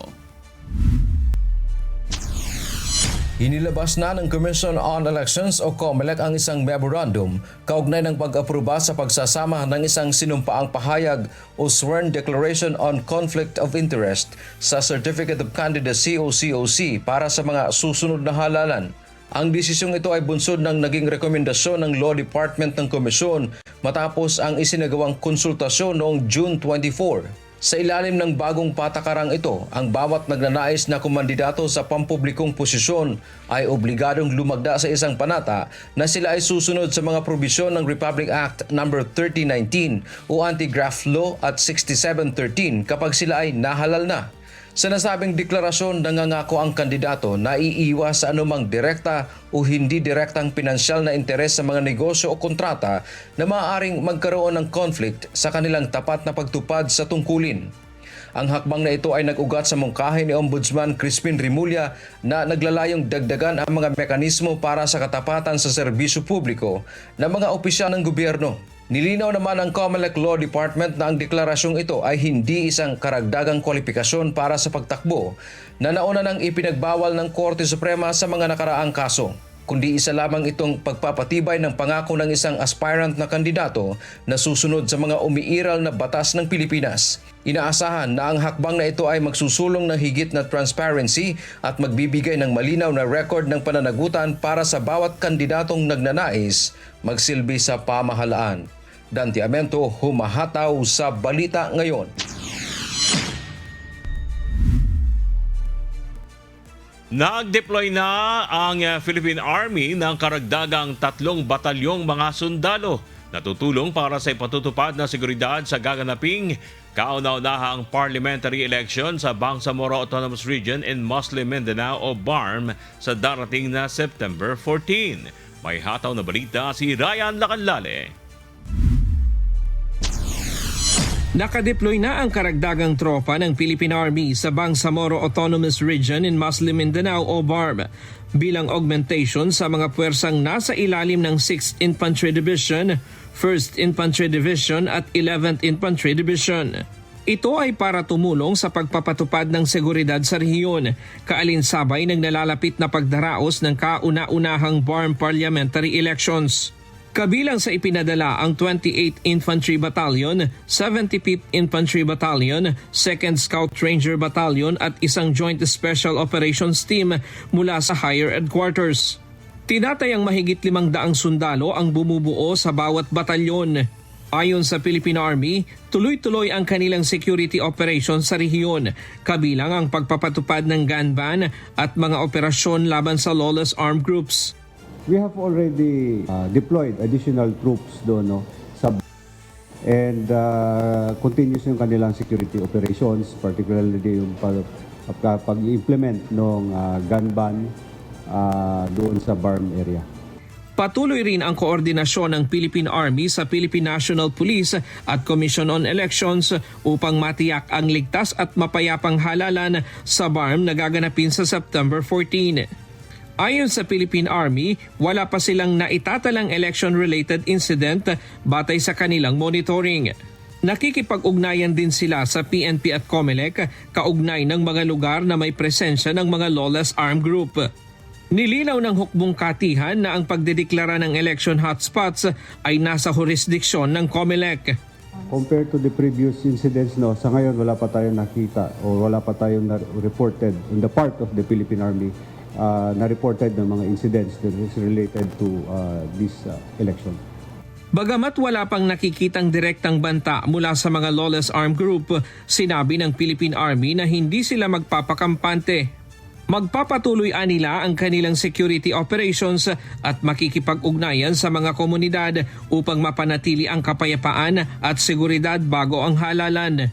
Inilabas na ng Commission on Elections o COMELEC ang isang memorandum kaugnay ng pag-aproba sa pagsasama ng isang sinumpaang pahayag o Sworn Declaration on Conflict of Interest sa Certificate of Candidacy o COC para sa mga susunod na halalan. Ang desisyong ito ay bunsod ng naging rekomendasyon ng Law Department ng Komisyon matapos ang isinagawang konsultasyon noong June 24. Sa ilalim ng bagong patakarang ito, ang bawat nagnanais na kumandidato sa pampublikong posisyon ay obligadong lumagda sa isang panata na sila ay susunod sa mga probisyon ng Republic Act No. 3019 o Anti-Graft Law at 6713 kapag sila ay nahalal na. Sa nasabing deklarasyon, nangangako ang kandidato na iiwas sa anumang direkta o hindi direktang pinansyal na interes sa mga negosyo o kontrata na maaaring magkaroon ng conflict sa kanilang tapat na pagtupad sa tungkulin. Ang hakbang na ito ay nag-ugat sa mungkahi ni Ombudsman Crispin Remulla na naglalayong dagdagan ang mga mekanismo para sa katapatan sa serbisyo publiko ng mga opisyal ng gobyerno. Nilinaw naman ng COMELEC Law Department na ang deklarasyong ito ay hindi isang karagdagang kwalifikasyon para sa pagtakbo na nauna nang ipinagbawal ng Korte Suprema sa mga nakaraang kaso, kundi isa lamang itong pagpapatibay ng pangako ng isang aspirant na kandidato na susunod sa mga umiiral na batas ng Pilipinas. Inaasahan na ang hakbang na ito ay magsusulong ng higit na transparency at magbibigay ng malinaw na record ng pananagutan para sa bawat kandidatong nagnanais magsilbi sa pamahalaan. Dante Amento, humahataw sa Balita Ngayon. Nag-deploy na ang Philippine Army ng karagdagang 3 batalyong mga sundalo na tutulong para sa ipatutupad na seguridad sa gaganaping kauna-unahang parliamentary election sa Bangsamoro Autonomous Region in Muslim Mindanao o BARM sa darating na September 14. May hataw na balita si Ryan Lacanlale. Nakadeploy na ang karagdagang tropa ng Philippine Army sa Bangsamoro Autonomous Region in Muslim Mindanao o BARM bilang augmentation sa mga puwersang nasa ilalim ng 6th Infantry Division, 1st Infantry Division at 11th Infantry Division. Ito ay para tumulong sa pagpapatupad ng seguridad sa rehiyon, kaalinsabay ng nalalapit na pagdaraos ng kauna-unahang BARM parliamentary elections. Kabilang sa ipinadala ang 28th Infantry Battalion, 75th Infantry Battalion, 2nd Scout Ranger Battalion at isang Joint Special Operations Team mula sa higher headquarters. Tinatayang mahigit 500 sundalo ang bumubuo sa bawat batalyon. Ayon sa Philippine Army, tuloy-tuloy ang kanilang security operations sa rehiyon, kabilang ang pagpapatupad ng gun ban at mga operasyon laban sa lawless armed groups. We have already deployed additional troops doon and continuous yung kanilang security operations, particularly yung pag-implement ng gun ban doon sa BARM area. Patuloy rin ang koordinasyon ng Philippine Army sa Philippine National Police at Commission on Elections upang matiyak ang ligtas at mapayapang halalan sa BARM na gaganapin sa September 14. Ayon sa Philippine Army, wala pa silang naitatalang election-related incident batay sa kanilang monitoring. Nakikipag-ugnayan din sila sa PNP at COMELEC kaugnay ng mga lugar na may presensya ng mga lawless armed group. Nilinaw ng hukbong katihan na ang pagdedeklara ng election hotspots ay nasa jurisdiksyon ng COMELEC. Compared to the previous incidents, sa ngayon wala pa tayong nakita o wala pa tayong reported in the part of the Philippine Army na reported ng mga incidents that is related to this election. Bagamat wala pang nakikitang direktang banta mula sa mga lawless armed group, sinabi ng Philippine Army na hindi sila magpapakampante. Magpapatuloy nila ang kanilang security operations at makikipag-ugnayan sa mga komunidad upang mapanatili ang kapayapaan at seguridad bago ang halalan.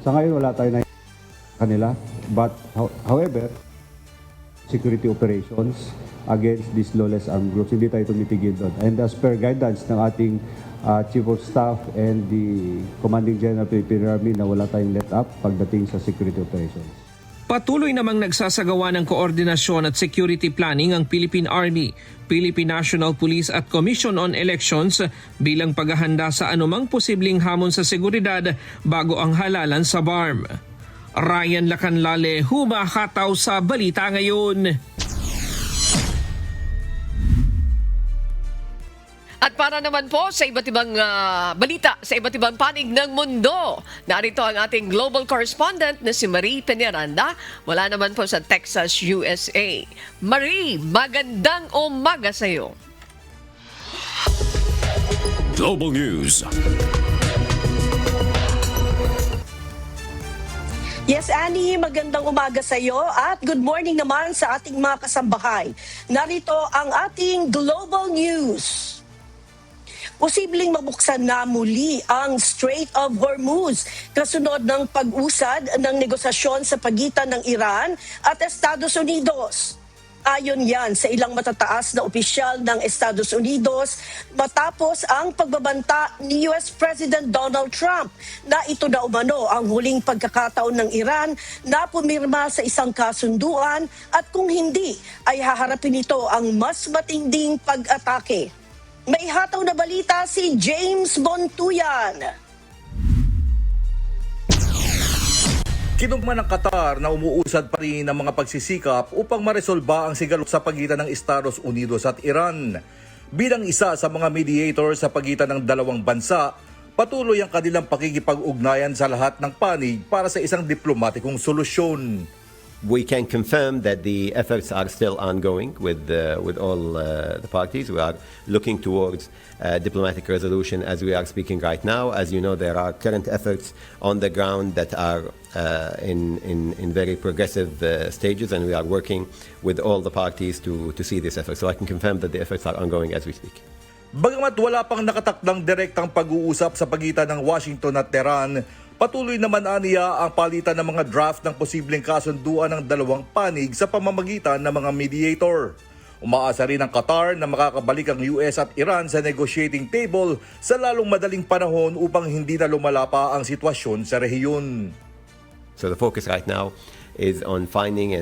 Sa ngayon wala tayo na kanila, but however, security operations against these lawless armed groups, hindi tayo tumitigil doon. And as per guidance ng ating Chief of Staff and the Commanding General of the Philippine Army na wala tayong let up pagdating sa security operations. Patuloy namang nagsasagawa ng koordinasyon at security planning ang Philippine Army, Philippine National Police at Commission on Elections bilang paghahanda sa anumang posibleng hamon sa seguridad bago ang halalan sa BARM. Ryan Lacanlale, humahataw sa Balita Ngayon. At para naman po sa iba't ibang balita, sa iba't ibang panig ng mundo, narito ang ating global correspondent na si Marie Peñaranda, wala naman po sa Texas, USA. Marie, magandang umaga sa iyo. Global News. Yes, Annie, magandang umaga sa iyo at good morning naman sa ating mga kasambahay. Narito ang ating Global News. Posibleng mabuksan na muli ang Strait of Hormuz kasunod ng pag-usad ng negosasyon sa pagitan ng Iran at Estados Unidos. Ayon yan sa ilang matataas na opisyal ng Estados Unidos matapos ang pagbabanta ni US President Donald Trump na ito na umano ang huling pagkakataon ng Iran na pumirma sa isang kasunduan at kung hindi ay haharapin ito ang mas matinding pag-atake. May hataw na balita si James Bontuyan. Kinugma ng Qatar na umuusad pa rin ang mga pagsisikap upang maresolba ang sigalot sa pagitan ng Estados Unidos at Iran. Bilang isa sa mga mediator sa pagitan ng dalawang bansa, patuloy ang kanilang pakikipag-ugnayan sa lahat ng panig para sa isang diplomatikong solusyon. We can confirm that the efforts are still ongoing with all the parties. We are looking towards diplomatic resolution as we are speaking right now. As you know, there are current efforts on the ground that are in very progressive stages, and we are working with all the parties to see this effort. So I can confirm that the efforts are ongoing as we speak. Bagamat wala pang nakatakdang direktang pag-uusap sa pagitan ng Washington at Tehran, patuloy naman aniya ang palitan ng mga draft ng posibleng kasunduan ng dalawang panig sa pamamagitan ng mga mediator. Umaasa rin ang Qatar na makakabalik ang US at Iran sa negotiating table sa lalong madaling panahon upang hindi na lumala pa ang sitwasyon sa rehiyon. So the focus right now is on finding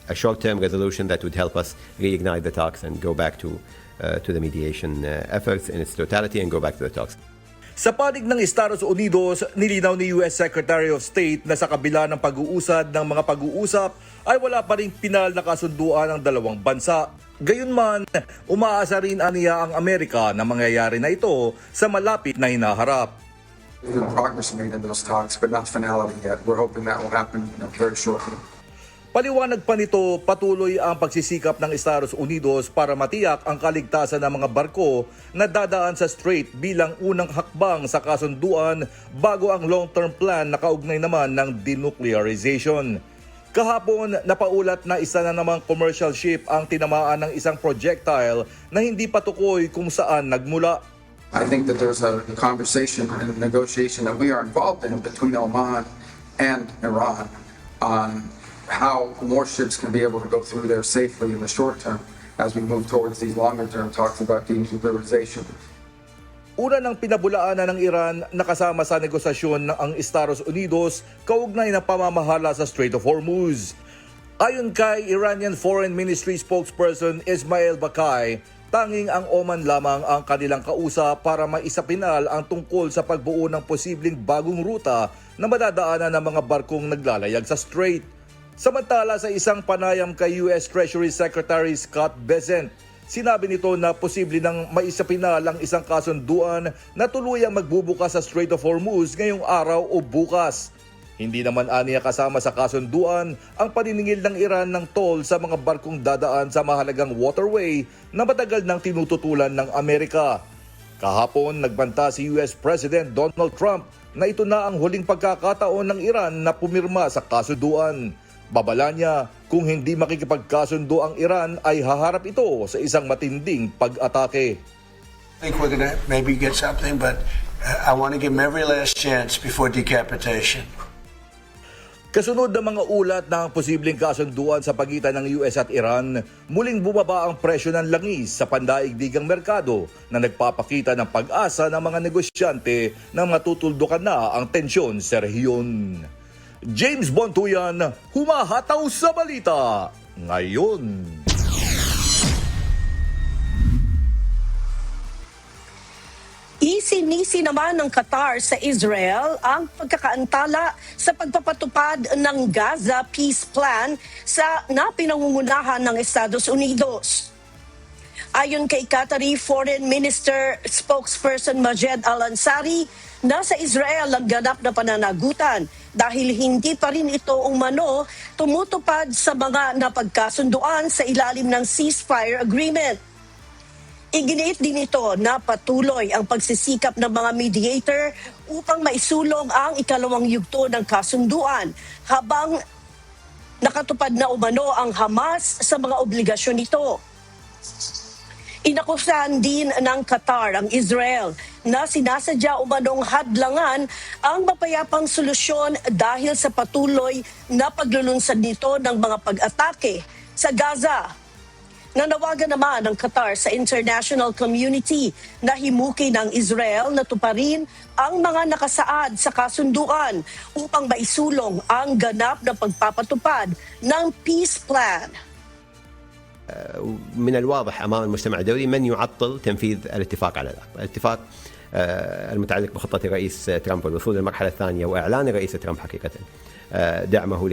a short-term resolution that would help us reignite the talks and go back to the mediation efforts in its totality and go back to the talks. Sa panig ng Estados Unidos, nilinaw ni US Secretary of State na sa kabila ng pag-uusad ng mga pag-uusap ay wala pa ring pinal na kasunduan ng dalawang bansa. Gayunman, umaasa rin aniya ang Amerika na mangyayari na ito sa malapit na hinaharap. There's progress made in those talks, but not finality yet. We're hoping that will happen very shortly. Paliwanag pa nito, patuloy ang pagsisikap ng Estados Unidos para matiyak ang kaligtasan ng mga barko na dadaan sa strait bilang unang hakbang sa kasunduan bago ang long-term plan na kaugnay naman ng denuclearization. Kahapon, napaulat na isa na namang commercial ship ang tinamaan ng isang projectile na hindi patukoy kung saan nagmula. I think that there's a conversation and a negotiation that we are involved in between Oman and Iran on how more ships can be able to go through there safely in the short term as we move towards these longer term talks about denuclearization. Una ng pinabulaanan ng Iran na kasama sa negosasyon ng ang Estados Unidos kaugnay ng pamamahala sa Strait of Hormuz. Ayon kay Iranian Foreign Ministry spokesperson Ismail Bakai, tanging ang Oman lamang ang kanilang kausap para maisapinal ang tungkol sa pagbuo ng posibleng bagong ruta na madadaanan ng mga barkong naglalayag sa strait. Samantala sa isang panayam kay US Treasury Secretary Scott Bessent, sinabi nito na posible nang maisapinal ang isang kasunduan na tuluyang magbubukas sa Strait of Hormuz ngayong araw o bukas. Hindi naman aniya kasama sa kasunduan ang paniningil ng Iran ng toll sa mga barkong dadaan sa mahalagang waterway na matagal nang tinututulan ng Amerika. Kahapon, nagbanta si US President Donald Trump na ito na ang huling pagkakataon ng Iran na pumirma sa kasunduan. Babala niya, kung hindi makikipagkasundo ang Iran ay haharap ito sa isang matinding pag-atake. I think we're going to maybe get something, but I want to give them every last chance before decapitation. Kasunod ng mga ulat ng posibleng kasunduan sa pagitan ng US at Iran, muling bumaba ang presyo ng langis sa pandaigdigang merkado na nagpapakita ng pag-asa ng mga negosyante na matutuldukan na ang tensyon sa rehiyon. James Bontuyan, humahataw sa balita ngayon. Isinisi naman ng Qatar sa Israel ang pagkakaantala sa pagpapatupad ng Gaza Peace Plan na pinangungunahan ng Estados Unidos. Ayon kay Qatari Foreign Minister spokesperson Majed Al-Ansari, nasa Israel ang ganap na pananagutan dahil hindi pa rin ito umano tumutupad sa mga napagkasunduan sa ilalim ng ceasefire agreement. Iginiit din ito na patuloy ang pagsisikap ng mga mediator upang maisulong ang ikalawang yugto ng kasunduan habang nakatupad na umano ang Hamas sa mga obligasyon nito. Inakusahan din ng Qatar ang Israel na sinasadya umanong hadlangan ang mapayapang solusyon dahil sa patuloy na paglulunsad nito ng mga pag-atake sa Gaza. Nanawagan naman ng Qatar sa international community na himukin ng Israel na tuparin ang mga nakasaad sa kasunduan upang maisulong ang ganap na pagpapatupad ng peace plan. من الواضح أمام المجتمع الدولي من يعطل تنفيذ الاتفاق على ذلك. الاتفاق المتعلق بخطة الرئيس ترامب والوصول للمرحلة الثانية وإعلان الرئيس ترامب حقيقة دعمه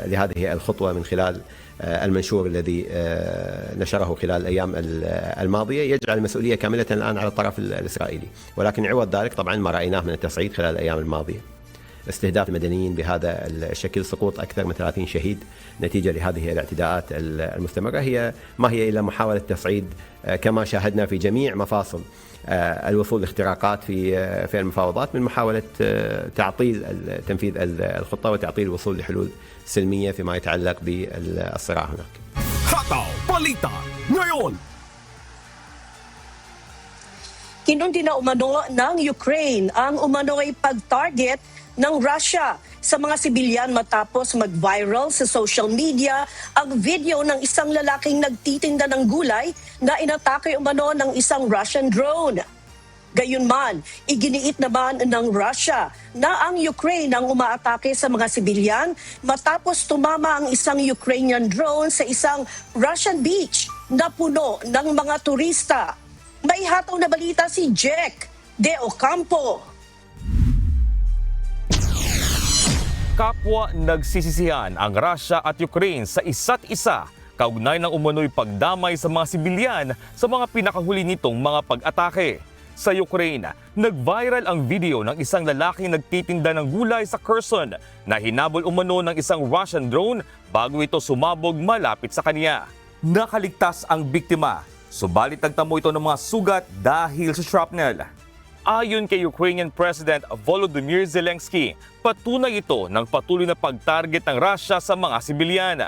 لهذه الخطوة من خلال المنشور الذي نشره خلال الأيام الماضية يجعل المسؤولية كاملة الآن على الطرف الإسرائيلي، ولكن عوض ذلك طبعا ما رأيناه من التصعيد خلال الأيام الماضية، استهداف المدنيين بهذا الشكل، سقوط أكثر من 30 شهيد نتيجة لهذه الاعتداءات المستمرة، ما هي إلا محاولة تصعيد كما شاهدنا في جميع مفاصل الوصول لاختراقات في المفاوضات من محاولة تعطيل تنفيذ الخطة وتعطيل الوصول لحلول سلمية فيما يتعلق بالصراع هناك. Hataw Balita ngayon. Kinundi na umano ng Ukraine ang umano'y pag-target ng Russia sa mga sibilyan matapos mag-viral sa social media ang video ng isang lalaking nagtitinda ng gulay na inatake umano ng isang Russian drone. Gayunman, iginiit naman ng Russia na ang Ukraine ang umaatake sa mga sibilyan matapos tumama ang isang Ukrainian drone sa isang Russian beach na puno ng mga turista. May hataw na balita si Jack De Ocampo. Kapwa nagsisisihan ang Russia at Ukraine sa isa't isa kaugnay ng umano'y pagdamay sa mga sibilyan sa mga pinakahuli nitong mga pag-atake. Sa Ukraine, nag-viral ang video ng isang lalaking nagtitinda ng gulay sa Kherson na hinabol umano ng isang Russian drone bago ito sumabog malapit sa kanya. Nakaligtas ang biktima, subalit nagtamo ito ng mga sugat dahil sa shrapnel. Ayon kay Ukrainian President Volodymyr Zelensky, patunay ito ng patuloy na pag-target ng Russia sa mga sibilyan.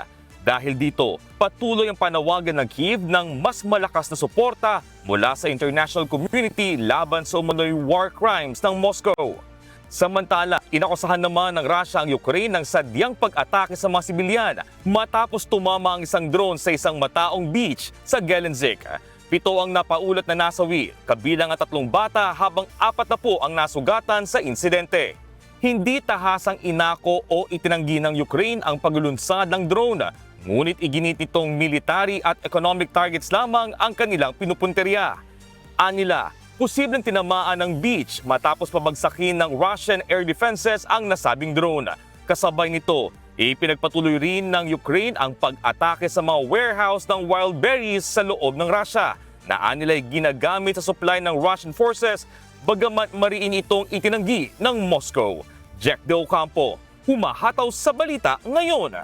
Dahil dito, patuloy ang panawagan ng Kyiv ng mas malakas na suporta mula sa international community laban sa umano'y war crimes ng Moscow. Samantala, inakusahan naman ng Russia ang Ukraine ng sadyang pag-atake sa mga sibilyan matapos tumama ang isang drone sa isang mataong beach sa Gelendzhik. 7 ang napaulat na nasawi, kabilang ang 3 bata habang 4 na po ang nasugatan sa insidente. Hindi tahasang inako o itinanggi ng Ukraine ang paglulunsad ng drone, ngunit iginit nitong military at economic targets lamang ang kanilang pinupunteriya. Anila, posibleng tinamaan ng beach matapos pabagsakin ng Russian air defenses ang nasabing drone. Kasabay nito, ipinagpatuloy rin ng Ukraine ang pag-atake sa mga warehouse ng wild berries sa loob ng Russia na anila'y ginagamit sa supply ng Russian forces bagamat mariin itong itinanggi ng Moscow. Jack De Ocampo, humahataw sa balita ngayon.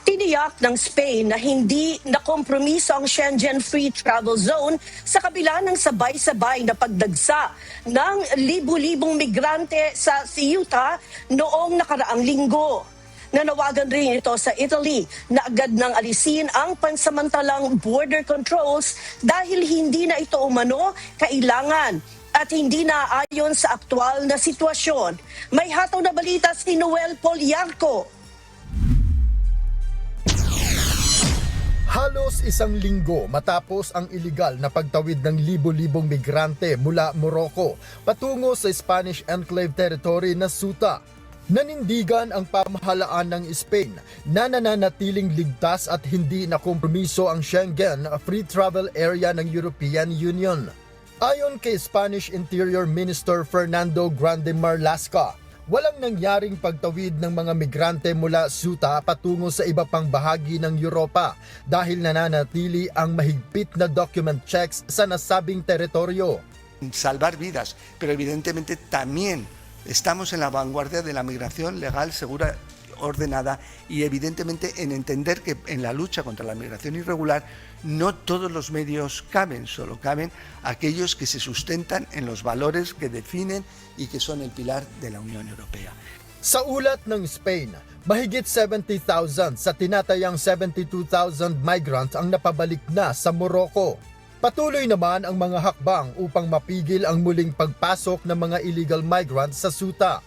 Tiniyak ng Spain na hindi nakompromiso ang Schengen Free Travel Zone sa kabila ng sabay-sabay na pagdagsa ng libu-libong migrante sa Ceuta noong nakaraang linggo. Nanawagan rin ito sa Italy na agad nang alisin ang pansamantalang border controls dahil hindi na ito umano kailangan at hindi na ayon sa aktwal na sitwasyon. May hataw na balita si Noel Poliarco. Halos isang linggo matapos ang iligal na pagtawid ng libo-libong migrante mula Morocco patungo sa Spanish Enclave Territory na Ceuta, nanindigan ang pamahalaan ng Spain na nananatiling ligtas at hindi nakompromiso ang Schengen Free Travel Area ng European Union. Ayon kay Spanish Interior Minister Fernando Grande Marlaska, Walang nangyaring pagtawid ng mga migrante mula Ceuta patungo sa iba pang bahagi ng Europa dahil nananatili ang mahigpit na document checks sa nasabing teritoryo. Salvar vidas, pero evidentemente también estamos en la vanguardia de la migración legal, segura, ordenada y evidentemente en entender que en la lucha contra la migración irregular no todos los medios caben, solo caben aquellos que se sustentan en los valores que definen y que son el pilar de la Unión Europea. Sa ulat ng Spain, mahigit 70,000 sa tinatayang 72,000 migrants ang napabalik na sa Morocco. Patuloy naman ang mga hakbang upang mapigil ang muling pagpasok ng mga illegal migrants sa Ceuta.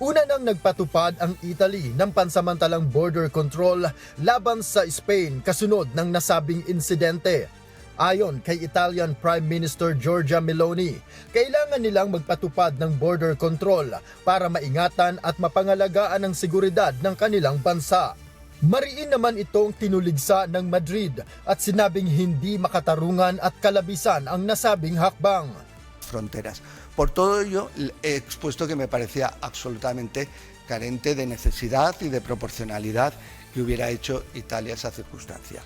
Una nang nagpatupad ang Italy ng pansamantalang border control laban sa Spain kasunod ng nasabing insidente. Ayon kay Italian Prime Minister Giorgia Meloni, kailangan nilang magpatupad ng border control para maingatan at mapangalagaan ang seguridad ng kanilang bansa. Mariin naman itong tinuligsa ng Madrid at sinabing hindi makatarungan at kalabisan ang nasabing hakbang. Fronteras. Por todo ello, he expuesto que me parecía absolutamente carente de necesidad y de proporcionalidad que hubiera hecho Italia esa circunstancia.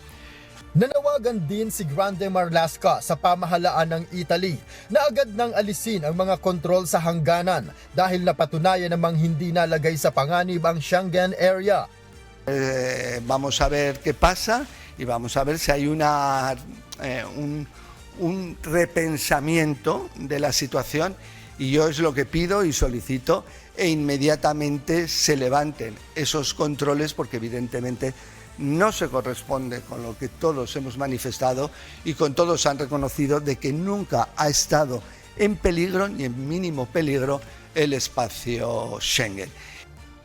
Nanawagan din si Grande Marlaska sa pamahalaan ng Italy na agad nang alisin ang mga kontrol sa hangganan dahil napatunayan namang hindi nalagay sa panganib ang Schengen area. Vamos a ver qué pasa y vamos a ver si hay un repensamiento de la situación y yo es lo que pido y solicito e inmediatamente se levanten esos controles porque evidentemente no se corresponde con lo que todos hemos manifestado y con todos han reconocido de que nunca ha estado en peligro ni en mínimo peligro el espacio Schengen.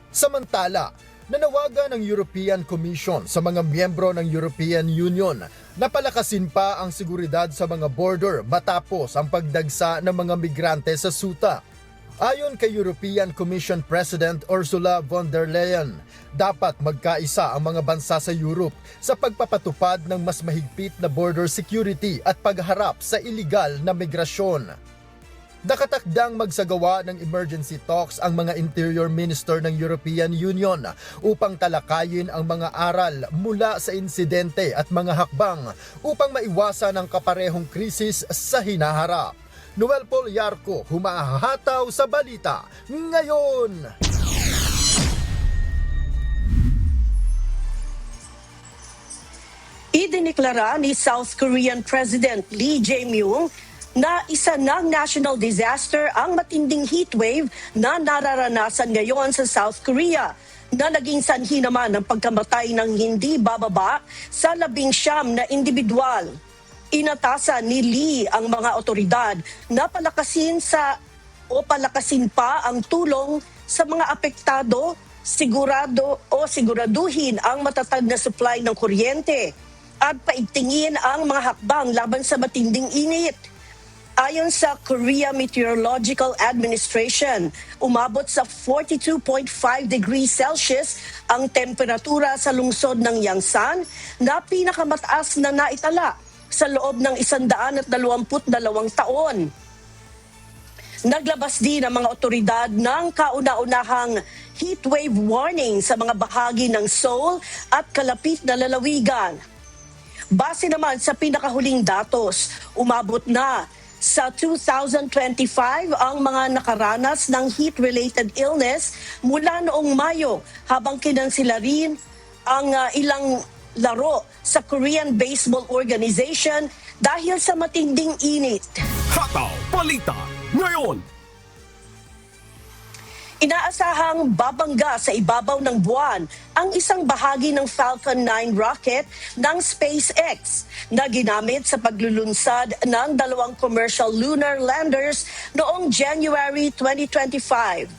Samantala, nanawagan ng European Commission sa mga miyembro ng European Union na palakasin pa ang seguridad sa mga border matapos ang pagdagsa ng mga migrante sa Ceuta. Ayon kay European Commission President Ursula von der Leyen, dapat magkaisa ang mga bansa sa Europe sa pagpapatupad ng mas mahigpit na border security at pagharap sa iligal na migrasyon. Nakatakdang magsagawa ng emergency talks ang mga interior minister ng European Union upang talakayin ang mga aral mula sa insidente at mga hakbang upang maiwasan ang kaparehong krisis sa hinaharap. Noel Poliarco, humahataw sa balita ngayon. Idineklara ni South Korean President Lee Jae-myung na isa ng national disaster ang matinding heatwave na nararanasan ngayon sa South Korea na naging sanhi naman ng pagkamatay ng hindi bababa sa 19 na individual. Inatasan ni Lee ang mga otoridad na palakasin pa ang tulong sa mga apektado, siguraduhin ang matatag na supply ng kuryente at paigtingin ang mga hakbang laban sa matinding init. Ayon sa Korea Meteorological Administration, umabot sa 42.5 degrees Celsius ang temperatura sa lungsod ng Yangsan na pinakamataas na naitala sa loob ng 122 taon. Naglabas din ang mga otoridad ng kauna-unahang heatwave warning sa mga bahagi ng Seoul at kalapit na lalawigan. Base naman sa pinakahuling datos, umabot na sa 2025 ang mga nakaranas ng heat-related illness mula noong Mayo habang kinansila rin ang ilang laro sa Korean Baseball Organization dahil sa matinding init. Hataw Balita ngayon. Inaasahang babangga sa ibabaw ng buwan ang isang bahagi ng Falcon 9 rocket ng SpaceX na ginamit sa paglulunsad ng 2 commercial lunar landers noong January 2025.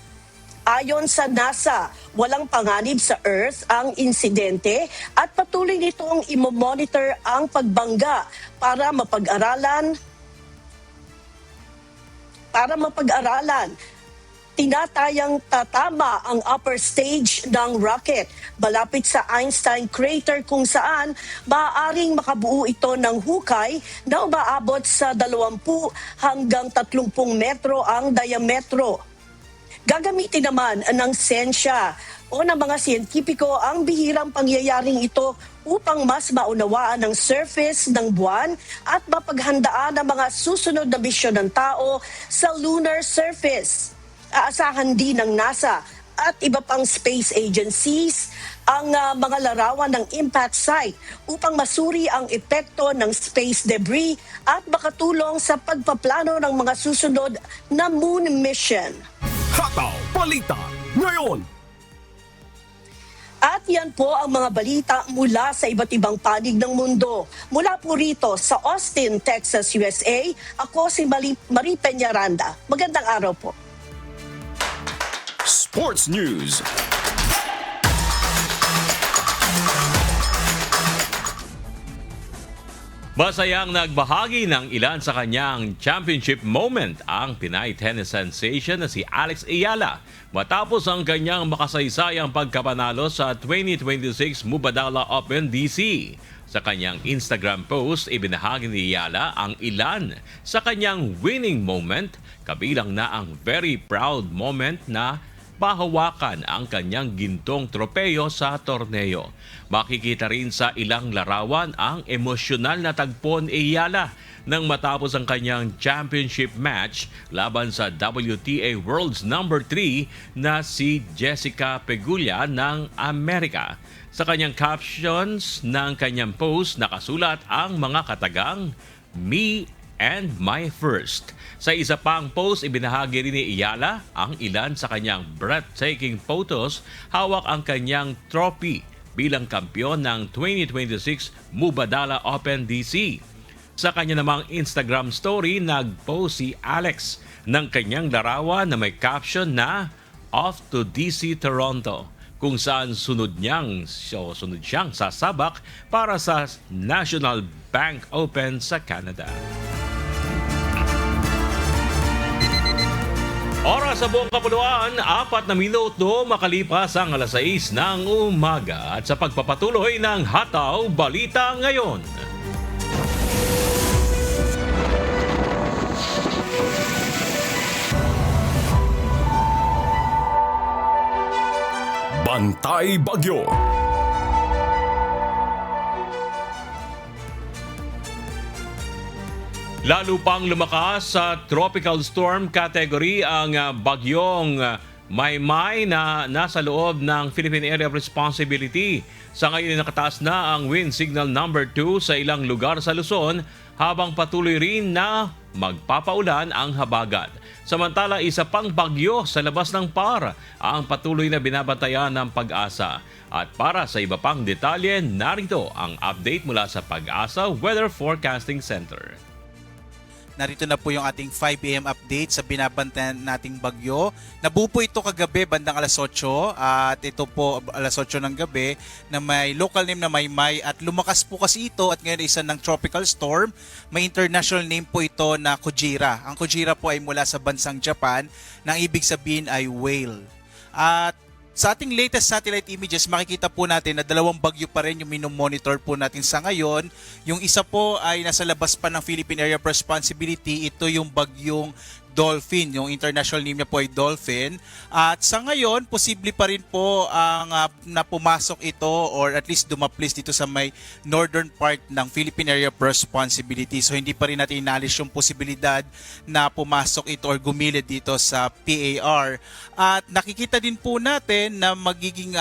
Ayon sa NASA, walang panganib sa Earth ang insidente at patuloy nitong imo-monitor ang pagbangga para mapag-aralan. Tinatayang tatama ang upper stage ng rocket malapit sa Einstein crater kung saan maaaring makabuo ito ng hukay na umaabot sa 20 hanggang 30 metro ang diametro. Gagamitin naman ng siyensya o ng mga siyentipiko ang bihirang pangyayaring ito upang mas maunawaan ang surface ng buwan at mapaghandaan ang mga susunod na misyon ng tao sa lunar surface. Aasahan din ng NASA at iba pang space agencies ang mga larawan ng impact site upang masuri ang epekto ng space debris at makatulong sa pagpaplano ng mga susunod na moon mission. Hataw Balita ngayon. At yan po ang mga balita mula sa iba't ibang panig ng mundo. Mula po rito sa Austin, Texas, USA, ako si Marie Peñaranda. Magandang araw po. Sports News. Masayang nagbahagi ng ilan sa kanyang championship moment ang Pinay tennis sensation na si Alex Ayala matapos ang kanyang makasaysayang pagkapanalo sa 2026 Mubadala Open DC. Sa kanyang Instagram post, ibinahagi ni Ayala ang ilan sa kanyang winning moment, kabilang na ang very proud moment na pahawakan ang kanyang gintong tropeyo sa torneo. Makikita rin sa ilang larawan ang emosyonal na tagpo ni Ayala nang matapos ang kanyang championship match laban sa WTA World's number 3 na si Jessica Pegula ng Amerika. Sa kanyang captions ng kanyang post, nakasulat ang mga katagang "Me and my first." Sa isa pang post, ibinahagi rin ni Ayala ang ilan sa kanyang breathtaking photos, hawak ang kanyang trophy bilang kampiyon ng 2026 Mubadala Open DC. Sa kanya namang Instagram story, nag-post si Alex ng kanyang larawan na may caption na "Off to DC Toronto", kung saan sunod siyang sasabak para sa National Bank Open sa Canada. Oras sa buong kapuluan, 4 na minuto makalipas ang 6 ng umaga at sa pagpapatuloy ng Hataw Balita Ngayon. Bantay Bagyo. Lalo pang lumakas sa tropical storm category ang bagyong Maymay na nasa loob ng Philippine Area of Responsibility. Sa ngayon nakataas na ang wind signal number 2 sa ilang lugar sa Luzon habang patuloy rin na magpapaulan ang habagat. Samantala, isa pang bagyo sa labas ng PAR ang patuloy na binabantayan ng Pag-asa. At para sa iba pang detalye, narito ang update mula sa Pag-asa Weather Forecasting Center. Narito na po yung ating 5 AM update sa binabantayan nating bagyo. Nabuo po ito kagabi bandang alas 8 at ito po alas 8 ng gabi na may local name na Maymay at lumakas po kasi ito at ngayon isa ng tropical storm. May international name po ito na Kujira. Ang Kujira po ay mula sa bansang Japan na ang ibig sabihin ay whale. At sa ating latest satellite images, makikita po natin na 2 bagyo pa rin yung minomonitor po natin sa ngayon. Yung isa po ay nasa labas pa ng Philippine Area of Responsibility. Ito yung bagyong Dolphin. Yung international name niya po ay Dolphin. At sa ngayon, posible pa rin po ang napumasok ito or at least dumaplis dito sa may northern part ng Philippine Area of Responsibility. So hindi pa rin natin inalis yung posibilidad na pumasok ito or gumilid dito sa PAR. At nakikita din po natin na magiging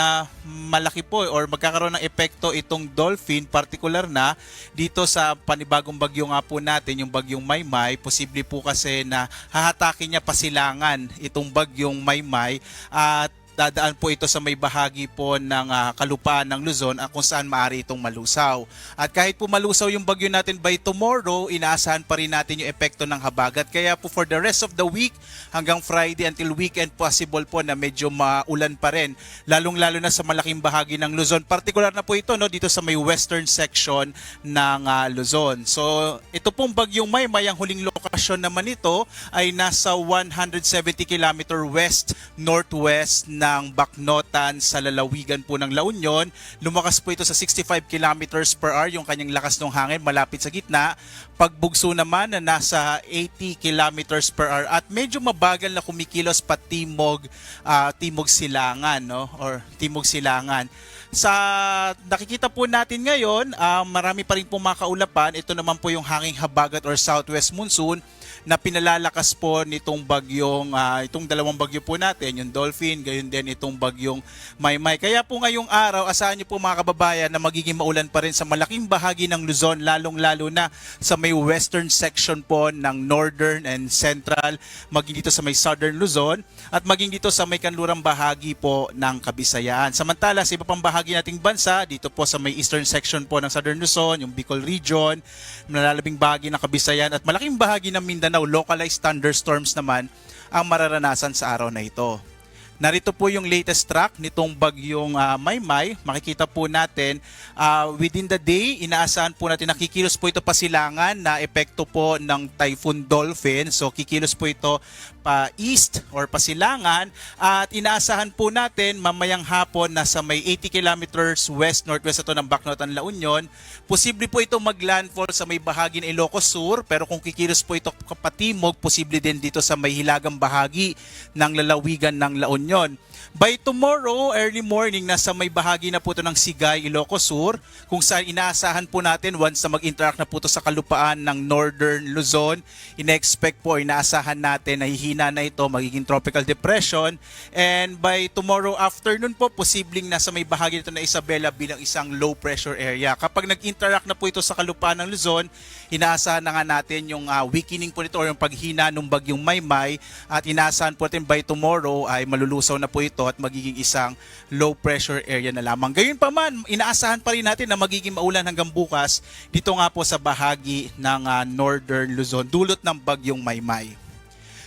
malaki po or magkakaroon ng epekto itong Dolphin, particular na dito sa panibagong bagyo nga po natin, yung bagyong Maymay. Posible po kasi na hahatakin niya pasilangan itong bagyong Maymay at dadaan po ito sa may bahagi po ng kalupaan ng Luzon kung saan maaari itong malusaw. At kahit po malusaw yung bagyo natin by tomorrow, inaasahan pa rin natin yung epekto ng habagat. Kaya po for the rest of the week hanggang Friday until weekend, possible po na medyo maulan pa rin. Lalong-lalo na sa malaking bahagi ng Luzon. Partikular na po ito dito sa may western section ng Luzon. So ito pong bagyong Maymay, ang huling lokasyon naman ito ay nasa 170 km west-northwest ng Bacnotan sa lalawigan po ng La Union. Lumakas po ito sa 65 kilometers per hour yung kanyang lakas ng hangin malapit sa gitna. Pagbugso naman na nasa 80 kilometers per hour at medyo mabagal na kumikilos pa timog silangan, no? Or timog silangan. Sa nakikita po natin ngayon, marami pa rin po mga kaulapan. Ito naman po yung hanging habagat or southwest monsoon na pinalalakas po nitong bagyong, itong dalawang bagyo po natin, yung Dolphin, gayon din itong bagyong Maymay. Kaya po ngayong araw, asahan niyo po mga kababayan na magiging maulan pa rin sa malaking bahagi ng Luzon, lalong-lalo na sa may western section po ng northern and central, maging dito sa may southern Luzon, at maging dito sa may kanlurang bahagi po ng Kabisayaan. Samantala, sa iba pang bahagi nating bansa, dito po sa may eastern section po ng southern Luzon, yung Bicol region, malalabing bahagi ng Kabisayaan, at malaking bahagi ng Mindanao, localized thunderstorms naman ang mararanasan sa araw na ito. Narito po yung latest track nitong bagyong Maymay. Makikita po natin within the day, inaasahan po natin nakikilos po ito pasilangan na epekto po ng Typhoon Dolphin. So kikilos po ito pa east or pasilangan at inaasahan po natin mamayang hapon na sa may 80 kilometers west-northwest ito ng Bacnotan, La Union. Posible po ito maglandfall sa may bahagi ng Ilocos Sur, pero kung kikilos po ito kapatimog, posible din dito sa may hilagang bahagi ng lalawigan ng La Union. By tomorrow, early morning, nasa may bahagi na po ito ng Sigay, Ilocos Sur, kung saan inaasahan po natin once na mag-interact na po ito sa kalupaan ng Northern Luzon, ina-expect po, inaasahan natin na hihina na ito, magiging tropical depression. And by tomorrow afternoon po, posibleng nasa may bahagi nito na Isabela bilang isang low pressure area. Kapag nag-interact na po ito sa kalupaan ng Luzon, inaasahan na nga natin yung weakening po nito or yung paghina ng bagyong Maymay, at inaasahan po natin by tomorrow ay malulusaw na po ito at magiging isang low pressure area na lamang. Gayunpaman, inaasahan pa rin natin na magiging maulan hanggang bukas dito nga po sa bahagi ng Northern Luzon, dulot ng bagyong Maymay.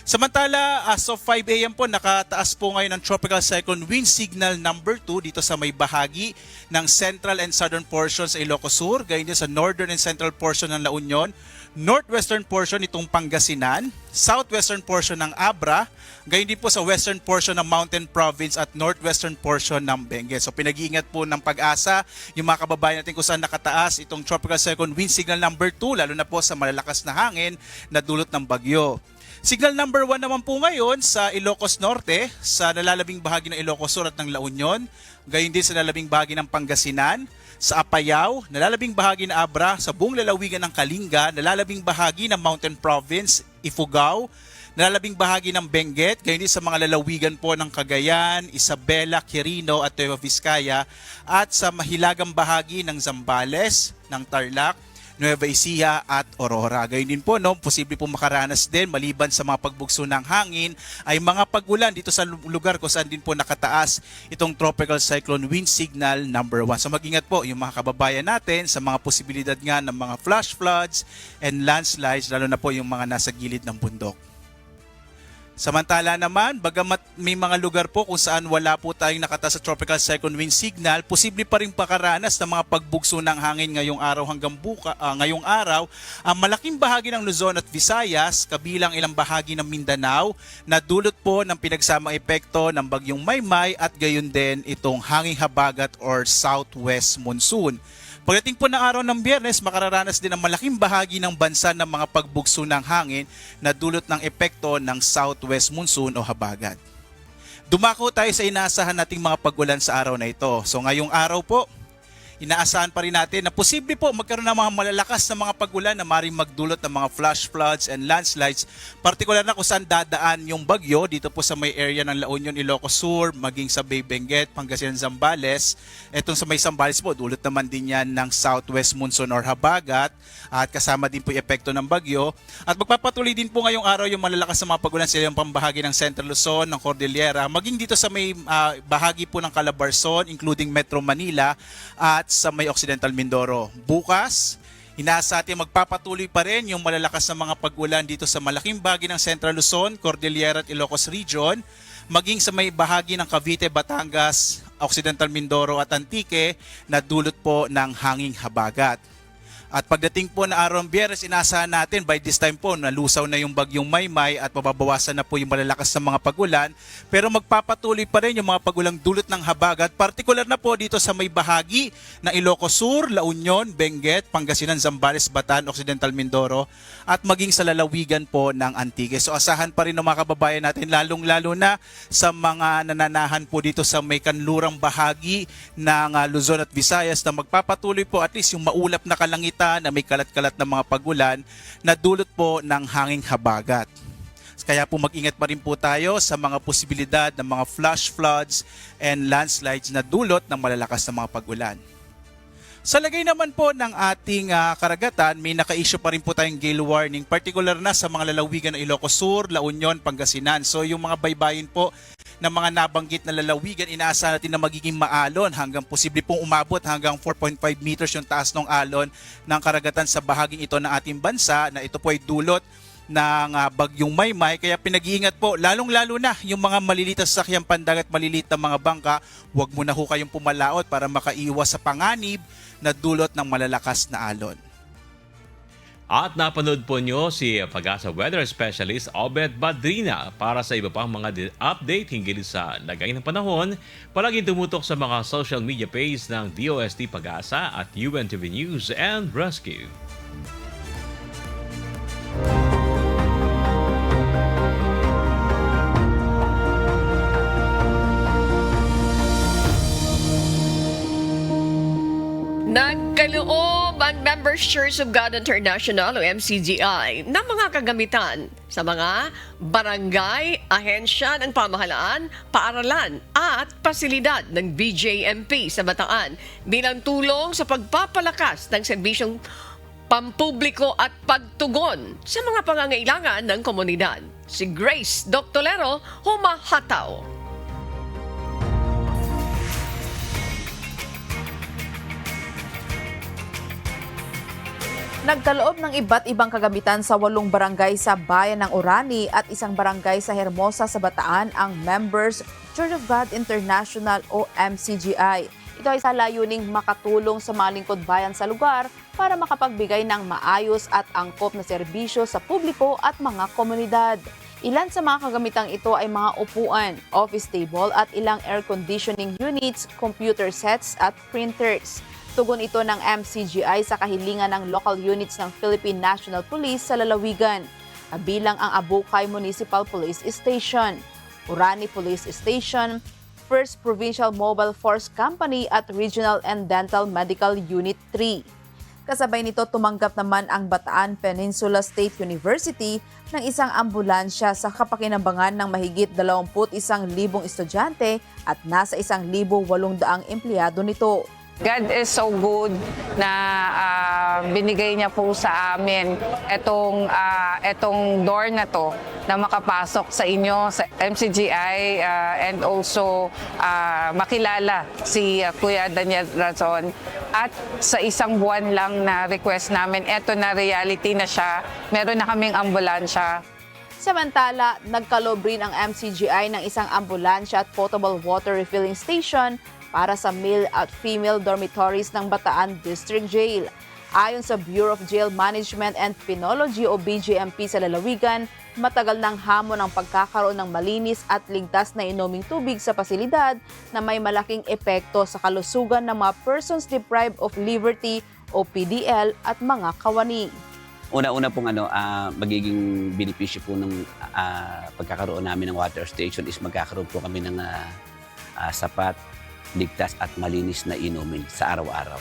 Samantala, as of 5 a.m. po, nakataas po ngayon ang Tropical Cyclone Wind Signal number 2 dito sa may bahagi ng central and southern portion sa Ilocos Sur, gayon din sa northern and central portion ng La Union, northwestern portion itong Pangasinan, southwestern portion ng Abra, gayon din po sa western portion ng Mountain Province at northwestern portion ng Benguet. So pinag-iingat po ng Pag-asa yung mga kababayan natin kung saan nakataas itong Tropical Cyclone Wind Signal number 2, lalo na po sa malalakas na hangin na dulot ng bagyo. Signal number 1 naman po ngayon sa Ilocos Norte, sa nalalabing bahagi ng Ilocos Sur at ng La Union, gayon din sa nalalabing bahagi ng Pangasinan, sa Apayao, nalalabing bahagi ng Abra, sa buong lalawigan ng Kalinga, nalalabing bahagi ng Mountain Province, Ifugao, nalalabing bahagi ng Benguet, gayon din sa mga lalawigan po ng Cagayan, Isabela, Quirino at Nueva Vizcaya, at sa mahilagang bahagi ng Zambales, ng Tarlac, Nueva Ecija at Aurora. Gayon din po, no, posible po makaranas din maliban sa mga pagbugso ng hangin ay mga pag-ulan dito sa lugar kung saan din po nakataas itong Tropical Cyclone Wind Signal number 1. So mag-ingat po yung mga kababayan natin sa mga posibilidad nga ng mga flash floods and landslides, lalo na po yung mga nasa gilid ng bundok. Samantala naman, bagamat may mga lugar po kung saan wala po tayong nakataas sa Tropical Cyclone Wind Signal, posible pa rin pakaranas ng mga pagbugso ng hangin ngayong araw hanggang ngayong araw ang malaking bahagi ng Luzon at Visayas, kabilang ilang bahagi ng Mindanao, na dulot po ng pinagsamang epekto ng bagyong Maymay at gayon din itong hanging habagat or southwest monsoon. Pagdating po ng araw ng Biyernes, makararanas din ang malaking bahagi ng bansa ng mga pagbugso ng hangin na dulot ng epekto ng southwest monsoon o habagat. Dumako tayo sa inaasahan nating mga pag-ulan sa araw na ito. So ngayong araw po, inaasahan pa rin natin na posible po magkaroon ng mga malalakas na mga pag-ulan na maaaring magdulot ng mga flash floods and landslides, partikular na kung saan dadaan yung bagyo dito po sa may area ng La Union, Ilocos Sur, maging sa Bay Benguet, Pangasinan, Zambales. Etong sa may Zambales po, dulot naman din yan ng southwest monsoon or habagat at kasama din po yung epekto ng bagyo. At magpapatuloy din po ngayong araw yung malalakas na mga pag-ulan sa yung pambahagi ng Central Luzon, ng Cordillera, maging dito sa may bahagi po ng Calabarzon, including Metro Manila at sa may Occidental Mindoro. Bukas, inaasa natin magpapatuloy pa rin yung malalakas na mga pag-ulan dito sa malaking bahagi ng Central Luzon, Cordillera at Ilocos Region, maging sa may bahagi ng Cavite, Batangas, Occidental Mindoro at Antique na dulot po ng hanging habagat. At pagdating po na araw ng Biyernes, inaasahan natin by this time po nalusaw na yung bagyong Maymay at mababawasan na po yung malalakas na mga pagulan. Pero magpapatuloy pa rin yung mga pagulang dulot ng habagat, partikular na po dito sa may bahagi ng Ilocos Sur, La Union, Benguet, Pangasinan, Zambales, Bataan, Occidental Mindoro at maging sa lalawigan po ng Antique. So asahan pa rin ng mga kababayan natin, lalong-lalo na sa mga nananahan po dito sa may kanlurang bahagi ng Luzon at Visayas na magpapatuloy po at least yung maulap na kalangitan na may kalat-kalat na mga pagulan na dulot po ng hanging habagat. Kaya po mag-ingat pa rin po tayo sa mga posibilidad ng mga flash floods and landslides na dulot ng malalakas na mga pagulan. Sa lagay naman po ng ating karagatan, may naka-issue pa rin po tayong gale warning, particular na sa mga lalawigan ng Ilocos Sur, La Union, Pangasinan. So yung mga baybayin po ng mga nabanggit na lalawigan, inaasahan natin na magiging maalon hanggang posible pong umabot hanggang 4.5 meters yung taas ng alon ng karagatan sa bahaging ito ng ating bansa na ito po ay dulot ng bagyong Maymay. Kaya pinag-iingat po, lalong-lalo na yung mga maliliit na sasakyang pandagat, maliliit na mga bangka, huwag muna ho kayong pumalaot para makaiwas sa panganib na dulot ng malalakas na alon. At napanood po nyo si Pag-asa Weather Specialist Obed Badrina para sa iba pang mga update hinggil sa lagay ng panahon. Palaging tumutok sa mga social media page ng DOST Pag-asa at UNTV News and Rescue. Nagkaloob ang Members Church of God International o MCGI ng mga kagamitan sa mga barangay, ahensya ng pamahalaan, paaralan at pasilidad ng BJMP sa Bataan bilang tulong sa pagpapalakas ng serbisyong pampubliko at pagtugon sa mga pangangailangan ng komunidad. Si Grace Doctolero humahataw. Nagkaloob ng iba't ibang kagamitan sa 8 barangay sa bayan ng Orani at isang barangay sa Hermosa sa Bataan ang Members Church of God International o MCGI. Ito ay sa layuning makatulong sa mga lingkod bayan sa lugar para makapagbigay ng maayos at angkop na serbisyo sa publiko at mga komunidad. Ilan sa mga kagamitang ito ay mga upuan, office table at ilang air conditioning units, computer sets at printers. Tugon ito ng MCGI sa kahilingan ng local units ng Philippine National Police sa lalawigan, kabilang ang Abukay Municipal Police Station, Orani Police Station, 1st Provincial Mobile Force Company at Regional and Dental Medical Unit 3. Kasabay nito tumanggap naman ang Bataan Peninsula State University ng isang ambulansya sa kapakinabang ng mahigit 21,000 estudyante at nasa 1,800 empleyado nito. God is so good na binigay niya po sa amin etong door na to na makapasok sa inyo sa MCGI and also makilala si Kuya Daniel Razon. At sa isang buwan lang na request namin, eto na reality na siya, meron na kaming ambulansya. Samantala, nagkaloob rin ang MCGI ng isang ambulansya at potable water refilling station para sa male at female dormitories ng Bataan District Jail. Ayon sa Bureau of Jail Management and Penology o BJMP sa lalawigan, matagal nang hamon ang pagkakaroon ng malinis at ligtas na inuming tubig sa pasilidad na may malaking epekto sa kalusugan ng mga persons deprived of liberty o PDL at mga kawani. Una-una pong magiging benepisyo po ng pagkakaroon namin ng water station is magkakaroon po kami ng sapat, ligtas at malinis na inumin sa araw-araw.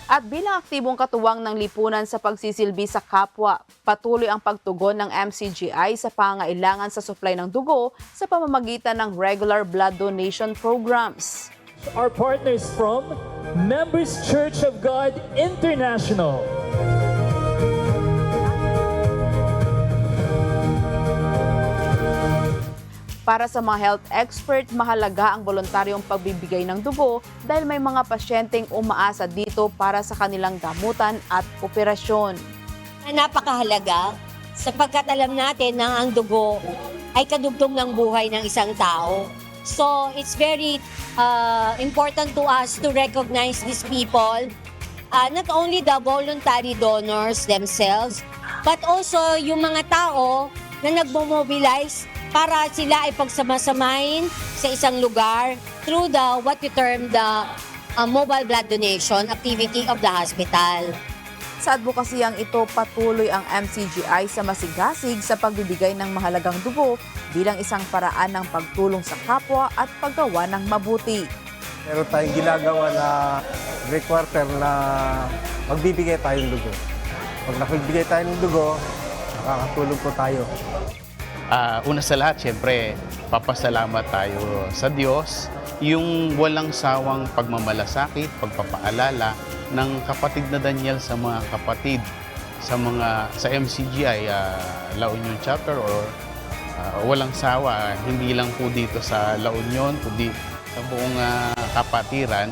At bilang aktibong katuwang ng lipunan sa pagsisilbi sa kapwa, patuloy ang pagtugon ng MCGI sa pangailangan sa supply ng dugo sa pamamagitan ng regular blood donation programs. Our partners from Members Church of God International. Para sa mga health expert, mahalaga ang voluntaryong pagbibigay ng dugo dahil may mga pasyenteng umaasa dito para sa kanilang gamutan at operasyon. Napakahalaga sapagkat alam natin na ang dugo ay kadugtong ng buhay ng isang tao. So it's very important to us to recognize these people not only the voluntary donors themselves, but also yung mga tao na nagmo-mobilize para sila ay pagsamasamahin sa isang lugar through what we term the mobile blood donation activity of the hospital. Sa advokasiyang ito, patuloy ang MCGI sa masigasig sa pagbibigay ng mahalagang dugo bilang isang paraan ng pagtulong sa kapwa at paggawa ng mabuti. Meron tayong ginagawa na requirement na magbibigay tayo ng dugo. Pag nakigbigay tayo ng dugo, nakakatulong po tayo. Una sa lahat, siyempre, papasalamat tayo sa Diyos. Yung walang sawang pagmamalasakit, pagpapaalala ng kapatid na Daniel sa mga kapatid sa MCGI La Union Chapter or walang sawa, hindi lang po dito sa La Union, kundi sa buong kapatiran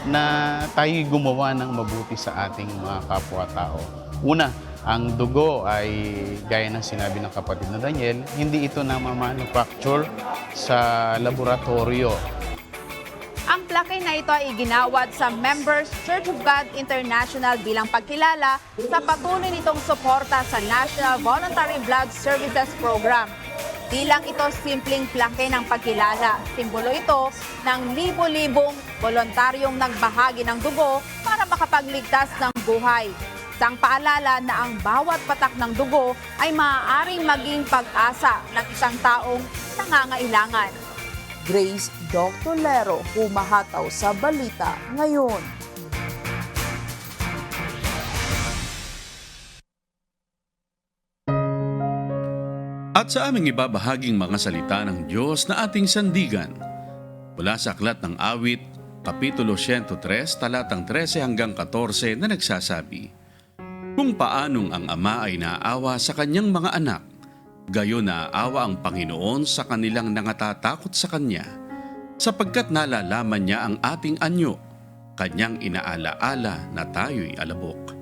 na tayo gumawa ng mabuti sa ating mga kapwa-tao. Una, ang dugo ay, gaya ng sinabi ng kapatid na Daniel, hindi ito na manufacture sa laboratorio. Ang plaque na ito ay iginawad sa Members Church of God International bilang pagkilala sa patuloy nitong suporta sa National Voluntary Blood Services Program. Di lang ito simpleng plaque ng pagkilala, simbolo ito ng libo-libong voluntaryong nagbahagi ng dugo para makapagligtas ng buhay. Isang paalala na ang bawat patak ng dugo ay maaaring maging pag-asa ng isang taong nangangailangan. Grace Doctolero, humahataw sa balita ngayon. At sa aming ibabahaging mga salita ng Diyos na ating sandigan, mula sa Aklat ng Awit, Kapitulo 103, talatang 13 hanggang 14 na nagsasabi, kung paanong ang Ama ay naawa sa kanyang mga anak, gayon naaawa ang Panginoon sa kanilang nangatatakot sa Kanya, sapagkat nalalaman niya ang ating anyo, Kanyang inaalaala na tayo'y alabok.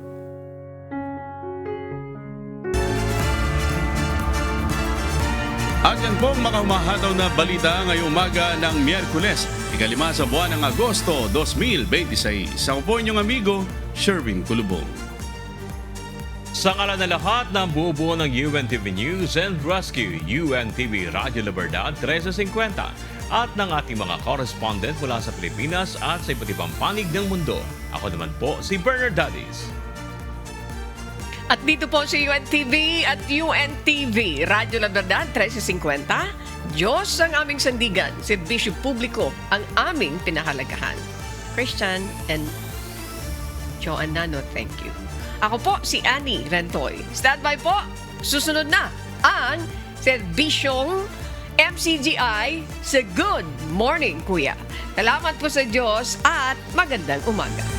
At yan po ang mga humahataw na balita ngayong umaga ng Miyerkules, 5 sa buwan ng Agosto 2026. Ako po inyong amigo, Sherwin Kulubong. Sa ngalan na lahat ng buo-buo ng UNTV News and Rescue, UNTV Radio Libertad 1350 at ng ating mga correspondent mula sa Pilipinas at sa iba't ibang panig ng mundo. Ako naman po si Bernard Dadis. At dito po sa UNTV at UNTV Radio Libertad 1350, Diyos ang aming sandigan, serbisyo publiko ang aming pinahalagahan. Christian and Joan Nano, thank you. Ako po si Annie Rentoy. Stand by po, susunod na ang serbisyong MCGI sa Good Morning Kuya. Salamat po sa Diyos at magandang umaga.